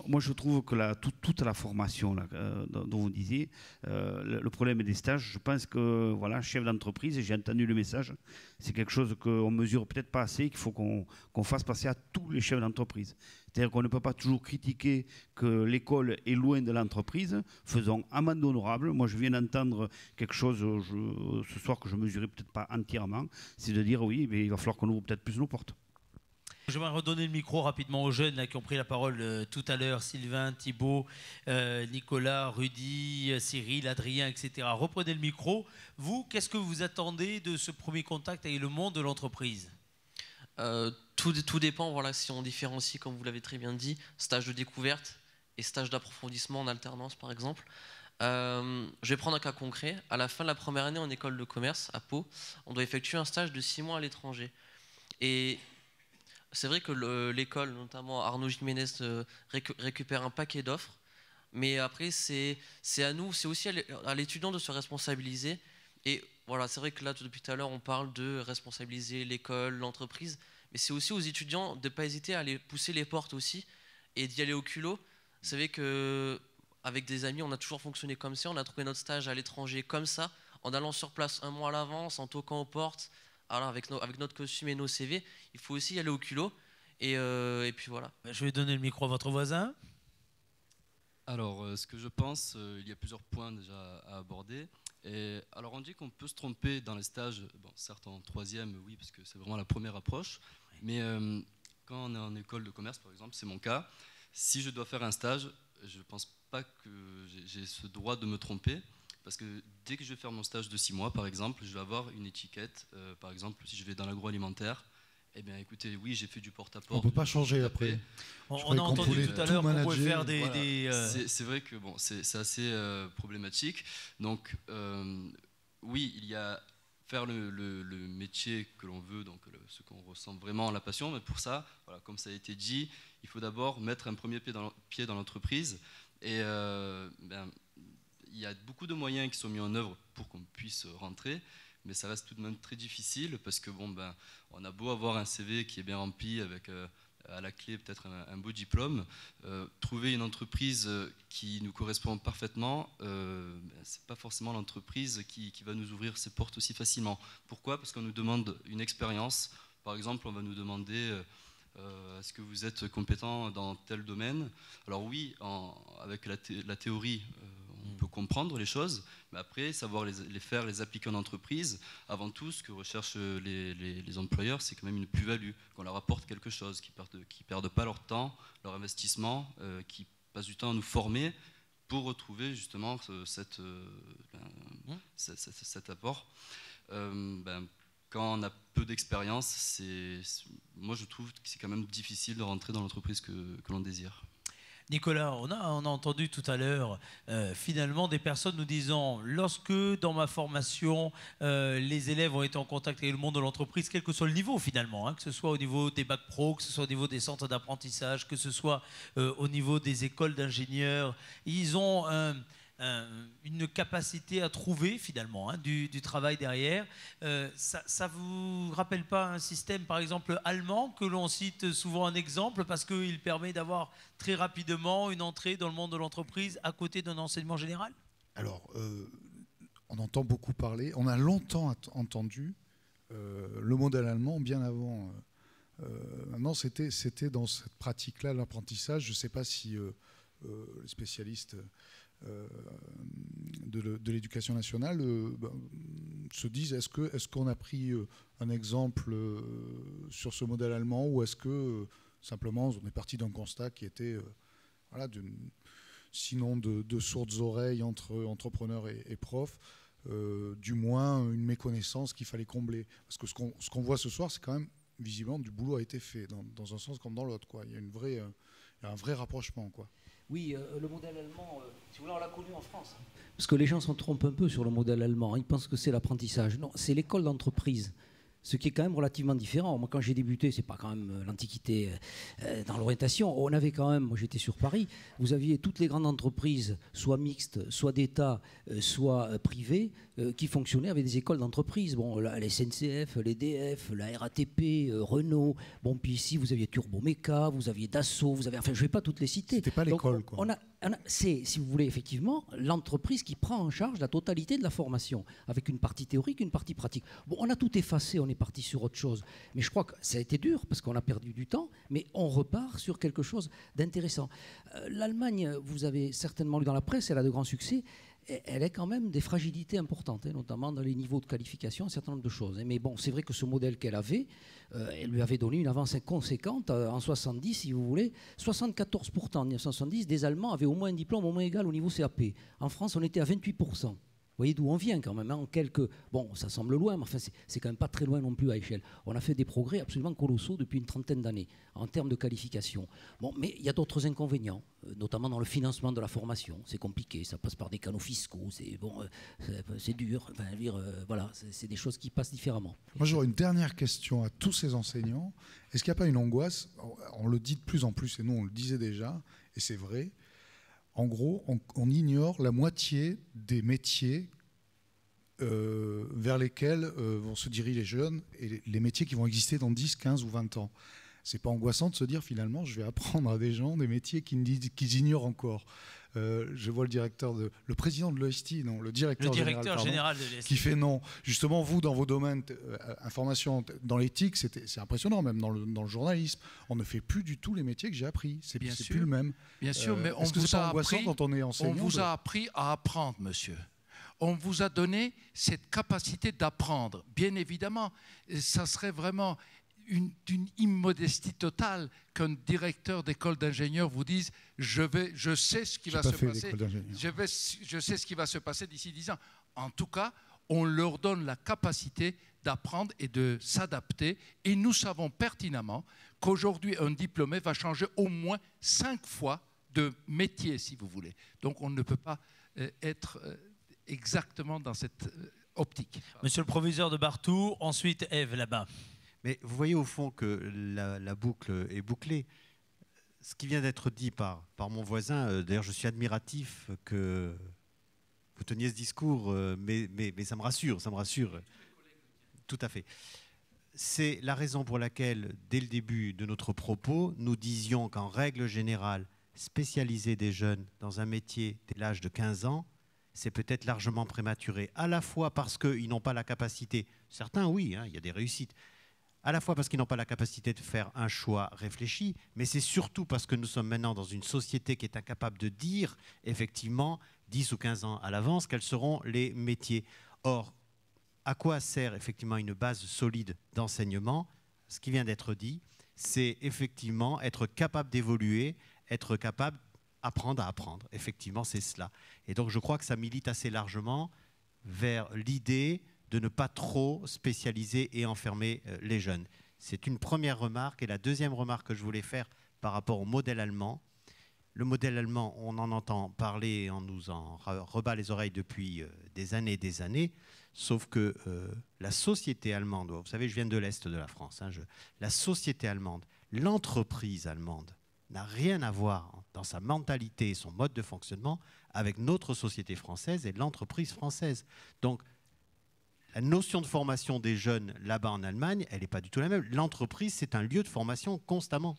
moi je trouve que toute la formation là, dont vous disiez, le problème des stages, je pense que voilà, chef d'entreprise, et j'ai entendu le message, c'est quelque chose qu'on mesure peut-être pas assez, qu'il faut qu'on fasse passer à tous les chefs d'entreprise. C'est-à-dire qu'on ne peut pas toujours critiquer que l'école est loin de l'entreprise. Faisons amende honorable. Moi, je viens d'entendre quelque chose ce soir que je ne mesurais peut-être pas entièrement, c'est de dire oui, mais il va falloir qu'on ouvre peut-être plus nos portes. J'aimerais redonner le micro rapidement aux jeunes là, qui ont pris la parole tout à l'heure, Sylvain, Thibault, Nicolas, Rudy, Cyril, Adrien, etc. Reprenez le micro. Vous, qu'est-ce que vous attendez de ce premier contact avec le monde de l'entreprise ? Tout dépend, voilà, si on différencie, comme vous l'avez très bien dit, stage de découverte et stage d'approfondissement en alternance, par exemple. Je vais prendre un cas concret. À la fin de la première année en école de commerce, à Pau, on doit effectuer un stage de 6 mois à l'étranger. Et c'est vrai que l'école, notamment Arnaud Jiménez, récupère un paquet d'offres, mais après c'est à nous, c'est aussi à l'étudiant de se responsabiliser. Et voilà, c'est vrai que là, depuis tout à l'heure, on parle de responsabiliser l'école, l'entreprise, mais c'est aussi aux étudiants de ne pas hésiter à aller pousser les portes aussi et d'y aller au culot. Vous savez qu'avec des amis, on a toujours fonctionné comme ça, on a trouvé notre stage à l'étranger comme ça, en allant sur place un mois à l'avance, en toquant aux portes. Alors avec notre costume et nos CV, il faut aussi y aller au culot. Et puis voilà. Je vais donner le micro à votre voisin. Alors, ce que je pense, il y a plusieurs points déjà à aborder. Et alors, on dit qu'on peut se tromper dans les stages, bon, certes en 3e, oui, parce que c'est vraiment la première approche. Mais quand on est en école de commerce, par exemple, c'est mon cas, si je dois faire un stage, je ne pense pas que j'ai ce droit de me tromper. Parce que dès que je vais faire mon stage de 6 mois, par exemple, je vais avoir une étiquette. Par exemple, si je vais dans l'agroalimentaire, Eh bien, écoutez, oui, j'ai fait du porte-à-porte. On ne peut pas changer après. On a entendu tout à l'heure qu'on pouvait faire des... C'est vrai que bon, c'est assez problématique. Donc, oui, il y a faire le métier que l'on veut, donc ce qu'on ressent vraiment la passion. Mais pour ça, voilà, comme ça a été dit, il faut d'abord mettre un premier pied dans l'entreprise. Et il y a beaucoup de moyens qui sont mis en œuvre pour qu'on puisse rentrer. Mais ça reste tout de même très difficile parce que on a beau avoir un CV qui est bien rempli avec à la clé peut-être un beau diplôme, trouver une entreprise qui nous correspond parfaitement, c'est pas forcément l'entreprise qui va nous ouvrir ses portes aussi facilement. Pourquoi? Parce qu'on nous demande une expérience. Par exemple, on va nous demander est-ce que vous êtes compétent dans tel domaine? Alors oui, avec la théorie, on peut comprendre les choses, mais après, savoir les appliquer en entreprise, avant tout, ce que recherchent les employeurs, c'est quand même une plus-value, qu'on leur apporte quelque chose, qu'ils ne perdent pas leur temps, leur investissement, qu'ils passent du temps à nous former pour retrouver justement cet apport. Quand on a peu d'expérience, moi je trouve que c'est quand même difficile de rentrer dans l'entreprise que l'on désire. Nicolas, on a entendu tout à l'heure finalement des personnes nous disant lorsque dans ma formation les élèves ont été en contact avec le monde de l'entreprise, quel que soit le niveau finalement, que ce soit au niveau des bacs pro, que ce soit au niveau des centres d'apprentissage, que ce soit au niveau des écoles d'ingénieurs, ils ont une capacité à trouver finalement du travail derrière. Ça vous rappelle pas un système par exemple allemand que l'on cite souvent en exemple parce qu'il permet d'avoir très rapidement une entrée dans le monde de l'entreprise à côté d'un enseignement général? Alors, on entend beaucoup parler, on a longtemps entendu le modèle allemand bien avant. Maintenant, c'était dans cette pratique-là, l'apprentissage. Je ne sais pas si les spécialistes de l'éducation nationale se disent est-ce qu'on a pris un exemple sur ce modèle allemand ou est-ce que simplement on est parti d'un constat qui était sinon de sourdes oreilles entre entrepreneurs et profs, du moins une méconnaissance qu'il fallait combler. Parce que ce qu'on voit ce soir, c'est quand même visiblement du boulot a été fait dans un sens comme dans l'autre. Il y a un vrai rapprochement, quoi. Oui, le modèle allemand, si vous voulez, on l'a connu en France. Parce que les gens s'en trompent un peu sur le modèle allemand. Ils pensent que c'est l'apprentissage. Non, c'est l'école d'entreprise. Ce qui est quand même relativement différent. Moi, quand j'ai débuté, c'est pas quand même l'Antiquité dans l'orientation. On avait quand même, moi j'étais sur Paris, vous aviez toutes les grandes entreprises, soit mixtes, soit d'État, soit privées, qui fonctionnaient avec des écoles d'entreprise. Bon, la SNCF, l'EDF, la RATP, Renault. Bon, puis ici, vous aviez Turboméca, vous aviez Dassault, vous avez, enfin, je ne vais pas toutes les citer. C'était pas l'école, quoi. C'est, si vous voulez, effectivement, l'entreprise qui prend en charge la totalité de la formation, avec une partie théorique, une partie pratique. Bon, on a tout effacé, on est parti sur autre chose. Mais je crois que ça a été dur, parce qu'on a perdu du temps, mais on repart sur quelque chose d'intéressant. L'Allemagne, vous avez certainement lu dans la presse, elle a de grands succès. Elle a quand même des fragilités importantes, notamment dans les niveaux de qualification, un certain nombre de choses. Mais bon, c'est vrai que ce modèle qu'elle avait, elle lui avait donné une avance conséquente. En 70, si vous voulez, 74% en 1970, des Allemands avaient au moins un diplôme au moins égal au niveau CAP. En France, on était à 28%. Vous voyez d'où on vient quand même. Bon, ça semble loin, mais enfin, c'est quand même pas très loin non plus à échelle. On a fait des progrès absolument colossaux depuis une trentaine d'années en termes de qualification. Bon, mais il y a d'autres inconvénients, notamment dans le financement de la formation. C'est compliqué, ça passe par des canaux fiscaux, c'est dur. Enfin, voilà, c'est des choses qui passent différemment. Moi, j'aurais une dernière question à tous ces enseignants. Est-ce qu'il n'y a pas une angoisse? On le dit de plus en plus, et nous on le disait déjà, et c'est vrai. En gros, on ignore la moitié des métiers vers lesquels vont se diriger les jeunes et les métiers qui vont exister dans 10, 15 ou 20 ans. C'est pas angoissant de se dire finalement je vais apprendre à des gens des métiers qu'ils ignorent encore. Je vois le président de l'ESTI, non, le directeur général de l'ESTI, qui fait non. Justement, vous, dans vos domaines, information, dans l'éthique, c'est impressionnant, même dans le journalisme, on ne fait plus du tout les métiers que j'ai appris. C'est plus le même. Bien sûr, mais on vous a appris, quand on est enseignant, on vous a appris à apprendre, monsieur. On vous a donné cette capacité d'apprendre. Bien évidemment, ça serait vraiment d'une immodestie totale qu'un directeur d'école d'ingénieur vous dise je sais ce qui va se passer. Je sais ce qui va se passer d'ici 10 ans. En tout cas, on leur donne la capacité d'apprendre et de s'adapter. Et nous savons pertinemment qu'aujourd'hui, un diplômé va changer au moins 5 fois de métier, si vous voulez. Donc, on ne peut pas être exactement dans cette optique. Monsieur le proviseur de Barthou, ensuite Ève, là-bas. Mais vous voyez au fond que la boucle est bouclée. Ce qui vient d'être dit par mon voisin, d'ailleurs je suis admiratif que vous teniez ce discours, mais ça me rassure, tout à fait. C'est la raison pour laquelle, dès le début de notre propos, nous disions qu'en règle générale, spécialiser des jeunes dans un métier dès l'âge de 15 ans, c'est peut-être largement prématuré, à la fois parce qu'ils n'ont pas la capacité, certains oui, hein, il y a des réussites, à la fois parce qu'ils n'ont pas la capacité de faire un choix réfléchi, mais c'est surtout parce que nous sommes maintenant dans une société qui est incapable de dire, effectivement, 10 ou 15 ans à l'avance, quels seront les métiers. Or, à quoi sert effectivement une base solide d'enseignement? Ce qui vient d'être dit, c'est effectivement être capable d'évoluer, être capable d'apprendre à apprendre. Effectivement, c'est cela. Et donc, je crois que ça milite assez largement vers l'idée de ne pas trop spécialiser et enfermer les jeunes. C'est une première remarque. Et la deuxième remarque que je voulais faire par rapport au modèle allemand. Le modèle allemand, on en entend parler, on nous en rebat les oreilles depuis des années, sauf que la société allemande, vous savez, je viens de l'Est de la France, hein, la société allemande, l'entreprise allemande n'a rien à voir dans sa mentalité et son mode de fonctionnement avec notre société française et l'entreprise française. Donc, la notion de formation des jeunes là-bas en Allemagne, elle n'est pas du tout la même. L'entreprise, c'est un lieu de formation constamment.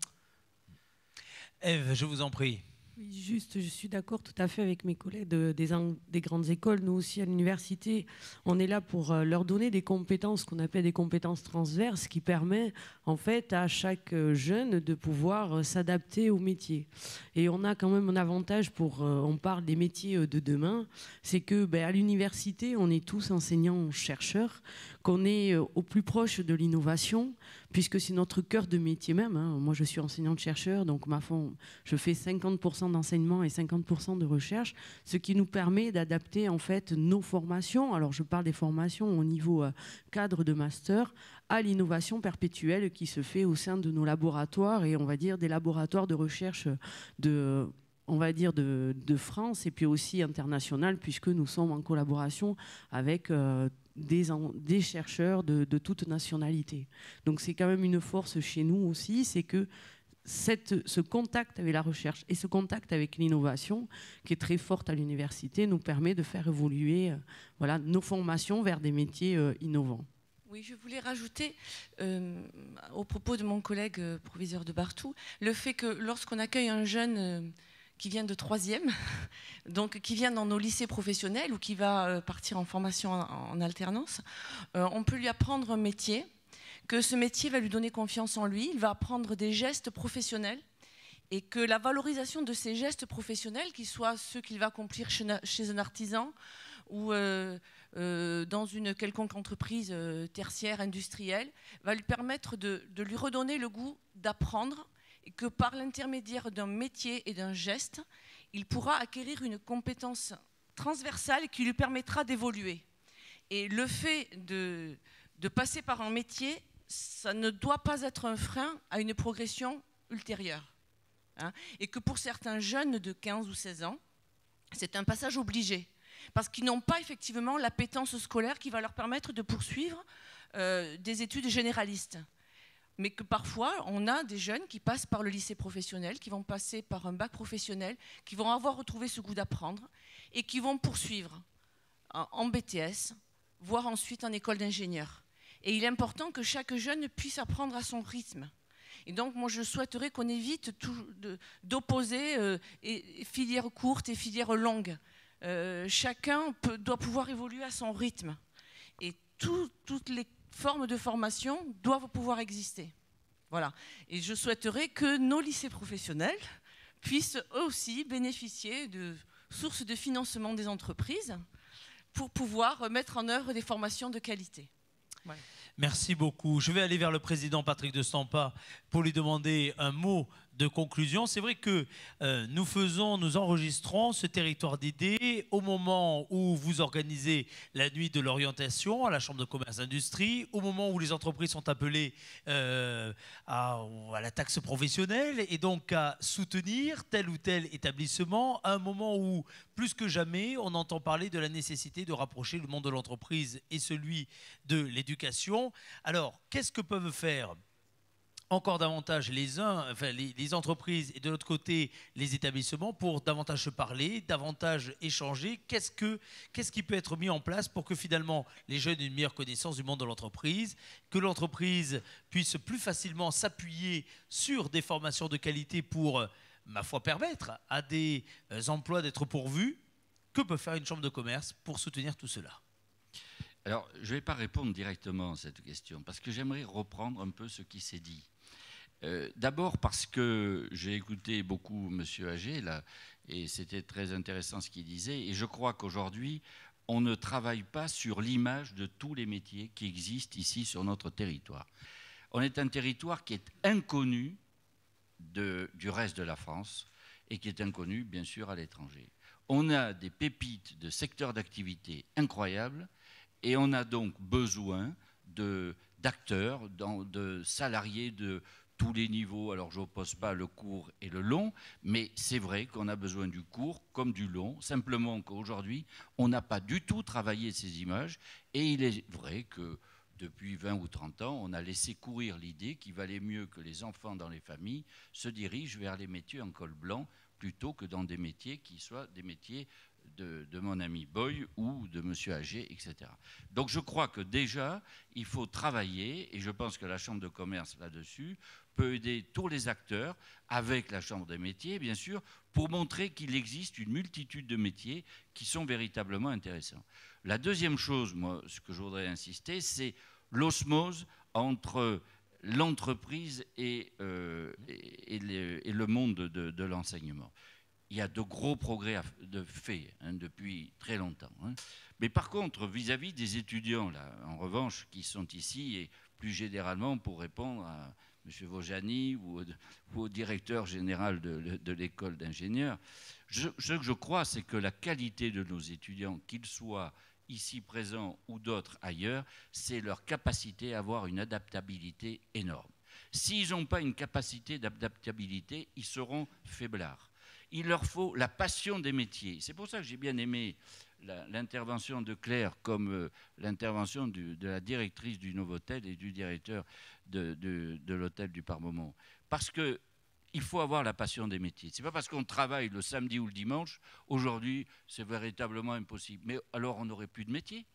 Ève, je vous en prie. Oui, juste, je suis d'accord tout à fait avec mes collègues des grandes écoles. Nous aussi, à l'université, on est là pour leur donner des compétences qu'on appelle des compétences transverses qui permettent en fait à chaque jeune de pouvoir s'adapter au métier. Et on a quand même un avantage on parle des métiers de demain, c'est que à l'université, on est tous enseignants-chercheurs, qu'on est au plus proche de l'innovation, puisque c'est notre cœur de métier même. Hein. Moi, je suis enseignante-chercheur, donc je fais 50% d'enseignement et 50% de recherche, ce qui nous permet d'adapter en fait nos formations. Alors, je parle des formations au niveau cadre de master à l'innovation perpétuelle qui se fait au sein de nos laboratoires et on va dire des laboratoires de recherche de France et puis aussi international, puisque nous sommes en collaboration avec des chercheurs de toute nationalité. Donc c'est quand même une force chez nous aussi, c'est que ce contact avec la recherche et ce contact avec l'innovation, qui est très forte à l'université, nous permet de faire évoluer nos formations vers des métiers innovants. Oui, je voulais rajouter, au propos de mon collègue proviseur de Barthou, le fait que lorsqu'on accueille un jeune qui vient de 3e, donc qui vient dans nos lycées professionnels ou qui va partir en formation en alternance, on peut lui apprendre un métier, que ce métier va lui donner confiance en lui, il va apprendre des gestes professionnels et que la valorisation de ces gestes professionnels, qu'ils soient ceux qu'il va accomplir chez un artisan ou dans une quelconque entreprise tertiaire, industrielle, va lui permettre de lui redonner le goût d'apprendre et que par l'intermédiaire d'un métier et d'un geste, il pourra acquérir une compétence transversale qui lui permettra d'évoluer. Et le fait de passer par un métier, ça ne doit pas être un frein à une progression ultérieure. Hein, et que pour certains jeunes de 15 ou 16 ans, c'est un passage obligé. Parce qu'ils n'ont pas effectivement l'appétence scolaire qui va leur permettre de poursuivre des études généralistes. Mais que parfois, on a des jeunes qui passent par le lycée professionnel, qui vont passer par un bac professionnel, qui vont avoir retrouvé ce goût d'apprendre et qui vont poursuivre en BTS, voire ensuite en école d'ingénieur. Et il est important que chaque jeune puisse apprendre à son rythme. Et donc, moi, je souhaiterais qu'on évite d'opposer filières courtes et filières longues. Chacun doit pouvoir évoluer à son rythme. Et toutes les formes de formation doivent pouvoir exister. Voilà. Et je souhaiterais que nos lycées professionnels puissent eux aussi bénéficier de sources de financement des entreprises pour pouvoir mettre en œuvre des formations de qualité. Voilà. Merci beaucoup. Je vais aller vers le président Patrick de Stampa pour lui demander un mot de conclusion. C'est vrai que nous enregistrons ce territoire d'idées au moment où vous organisez la nuit de l'orientation à la Chambre de commerce et d'industrie, au moment où les entreprises sont appelées à la taxe professionnelle et donc à soutenir tel ou tel établissement, à un moment où, plus que jamais, on entend parler de la nécessité de rapprocher le monde de l'entreprise et celui de l'éducation. Alors, qu'est-ce que peuvent faire encore davantage les entreprises et de l'autre côté les établissements pour davantage se parler, davantage échanger? Qu'est-ce qui peut être mis en place pour que finalement les jeunes aient une meilleure connaissance du monde de l'entreprise, que l'entreprise puisse plus facilement s'appuyer sur des formations de qualité pour, ma foi, permettre à des emplois d'être pourvus? Que peut faire une chambre de commerce pour soutenir tout cela? Alors, je ne vais pas répondre directement à cette question, parce que j'aimerais reprendre un peu ce qui s'est dit. D'abord parce que j'ai écouté beaucoup M. Agé, là, et c'était très intéressant ce qu'il disait, et je crois qu'aujourd'hui, on ne travaille pas sur l'image de tous les métiers qui existent ici sur notre territoire. On est un territoire qui est inconnu du reste de la France, et qui est inconnu, bien sûr, à l'étranger. On a des pépites de secteurs d'activité incroyables, et on a donc besoin d'acteurs, de salariés de tous les niveaux. Alors je n'oppose pas le court et le long, mais c'est vrai qu'on a besoin du court comme du long, simplement qu'aujourd'hui, on n'a pas du tout travaillé ces images, et il est vrai que depuis 20 ou 30 ans, on a laissé courir l'idée qu'il valait mieux que les enfants dans les familles se dirigent vers les métiers en col blanc plutôt que dans des métiers qui soient des métiers de mon ami Boy ou de M. Agé, etc. Donc je crois que déjà, il faut travailler, et je pense que la Chambre de commerce là-dessus peut aider tous les acteurs, avec la Chambre des métiers, bien sûr, pour montrer qu'il existe une multitude de métiers qui sont véritablement intéressants. La deuxième chose, moi, ce que je voudrais insister, c'est l'osmose entre l'entreprise et le monde de l'enseignement. Il y a de gros progrès faits depuis très longtemps. Mais par contre, vis-à-vis des étudiants, là, en revanche, qui sont ici, et plus généralement pour répondre à M. Vojani ou au directeur général de l'école d'ingénieurs, ce que je crois, c'est que la qualité de nos étudiants, qu'ils soient ici présents ou d'autres ailleurs, c'est leur capacité à avoir une adaptabilité énorme. S'ils n'ont pas une capacité d'adaptabilité, ils seront faiblards. Il leur faut la passion des métiers. C'est pour ça que j'ai bien aimé l'intervention de Claire comme l'intervention de la directrice du Novotel et du directeur de l'hôtel du Parmement. Parce qu'il faut avoir la passion des métiers. Ce n'est pas parce qu'on travaille le samedi ou le dimanche, aujourd'hui c'est véritablement impossible. Mais alors on n'aurait plus de métiers.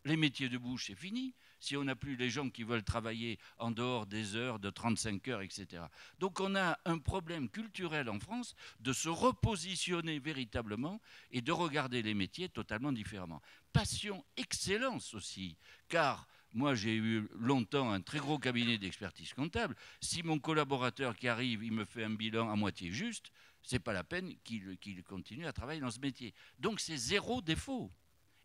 Les métiers de bouche, c'est fini. Si on n'a plus les gens qui veulent travailler en dehors des heures de 35 heures, etc. Donc on a un problème culturel en France de se repositionner véritablement et de regarder les métiers totalement différemment. Passion, excellence aussi, car moi j'ai eu longtemps un très gros cabinet d'expertise comptable. Si mon collaborateur qui arrive, il me fait un bilan à moitié juste, c'est pas la peine qu'il continue à travailler dans ce métier. Donc c'est zéro défaut.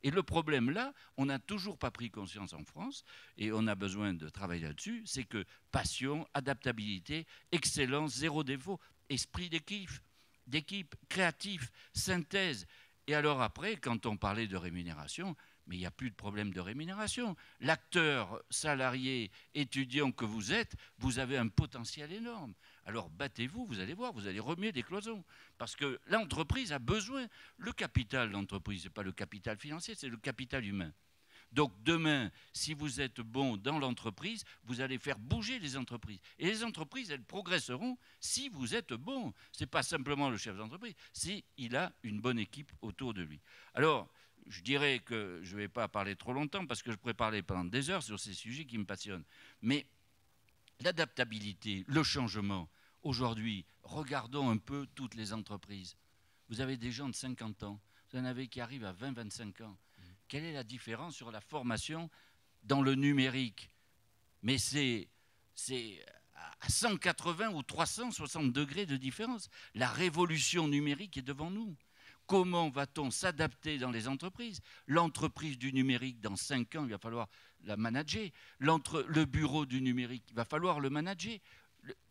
Et le problème là, on n'a toujours pas pris conscience en France, et on a besoin de travailler là-dessus, c'est que passion, adaptabilité, excellence, zéro défaut, esprit d'équipe, créatif, synthèse. Et alors après, quand on parlait de rémunération, mais il n'y a plus de problème de rémunération. L'acteur, salarié, étudiant que vous êtes, vous avez un potentiel énorme. Alors battez-vous, vous allez voir, vous allez remuer des cloisons. Parce que l'entreprise a besoin, le capital de l'entreprise, ce n'est pas le capital financier, c'est le capital humain. Donc demain, si vous êtes bon dans l'entreprise, vous allez faire bouger les entreprises. Et les entreprises, elles progresseront si vous êtes bon. Ce n'est pas simplement le chef d'entreprise, s'il a une bonne équipe autour de lui. Alors, je dirais que je ne vais pas parler trop longtemps parce que je pourrais parler pendant des heures sur ces sujets qui me passionnent. Mais l'adaptabilité, le changement, aujourd'hui, regardons un peu toutes les entreprises. Vous avez des gens de 50 ans, vous en avez qui arrivent à 20-25 ans. Quelle est la différence sur la formation dans le numérique? Mais c'est à 180 ou 360 degrés de différence. La révolution numérique est devant nous. Comment va-t-on s'adapter dans les entreprises? L'entreprise du numérique, dans 5 ans, il va falloir la manager. Le bureau du numérique, il va falloir le manager.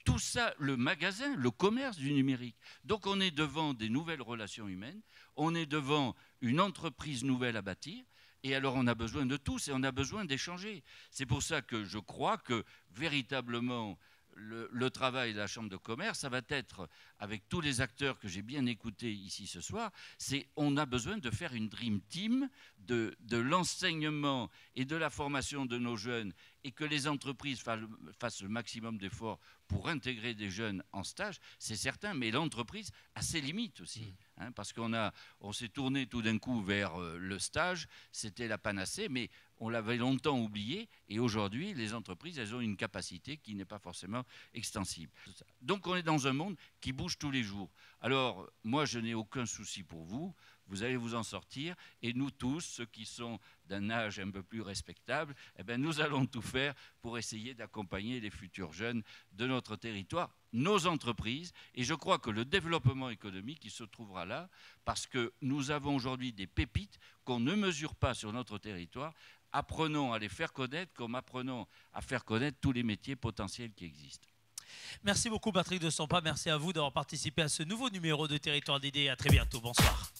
tout ça, le magasin, le commerce du numérique. Donc on est devant des nouvelles relations humaines, on est devant une entreprise nouvelle à bâtir, et alors on a besoin de tous et on a besoin d'échanger. C'est pour ça que je crois que véritablement le travail de la Chambre de commerce, ça va être, avec tous les acteurs que j'ai bien écoutés ici ce soir, on a besoin de faire une dream team de l'enseignement et de la formation de nos jeunes, et que les entreprises fassent le maximum d'efforts pour intégrer des jeunes en stage, c'est certain, mais l'entreprise a ses limites aussi. Parce on s'est tourné tout d'un coup vers le stage, c'était la panacée, mais on l'avait longtemps oublié, et aujourd'hui, les entreprises, elles ont une capacité qui n'est pas forcément extensible. Donc on est dans un monde qui bouge tous les jours. Alors, moi, je n'ai aucun souci pour vous, vous allez vous en sortir, et nous tous, ceux qui sont d'un âge un peu plus respectable, eh bien, nous allons tout faire pour essayer d'accompagner les futurs jeunes de notre territoire, nos entreprises, et je crois que le développement économique, il se trouvera là, parce que nous avons aujourd'hui des pépites qu'on ne mesure pas sur notre territoire. Apprenons à les faire connaître comme apprenons à faire connaître tous les métiers potentiels qui existent. Merci beaucoup Patrick de Stampa, merci à vous d'avoir participé à ce nouveau numéro de Territoire d'idées. À très bientôt, bonsoir.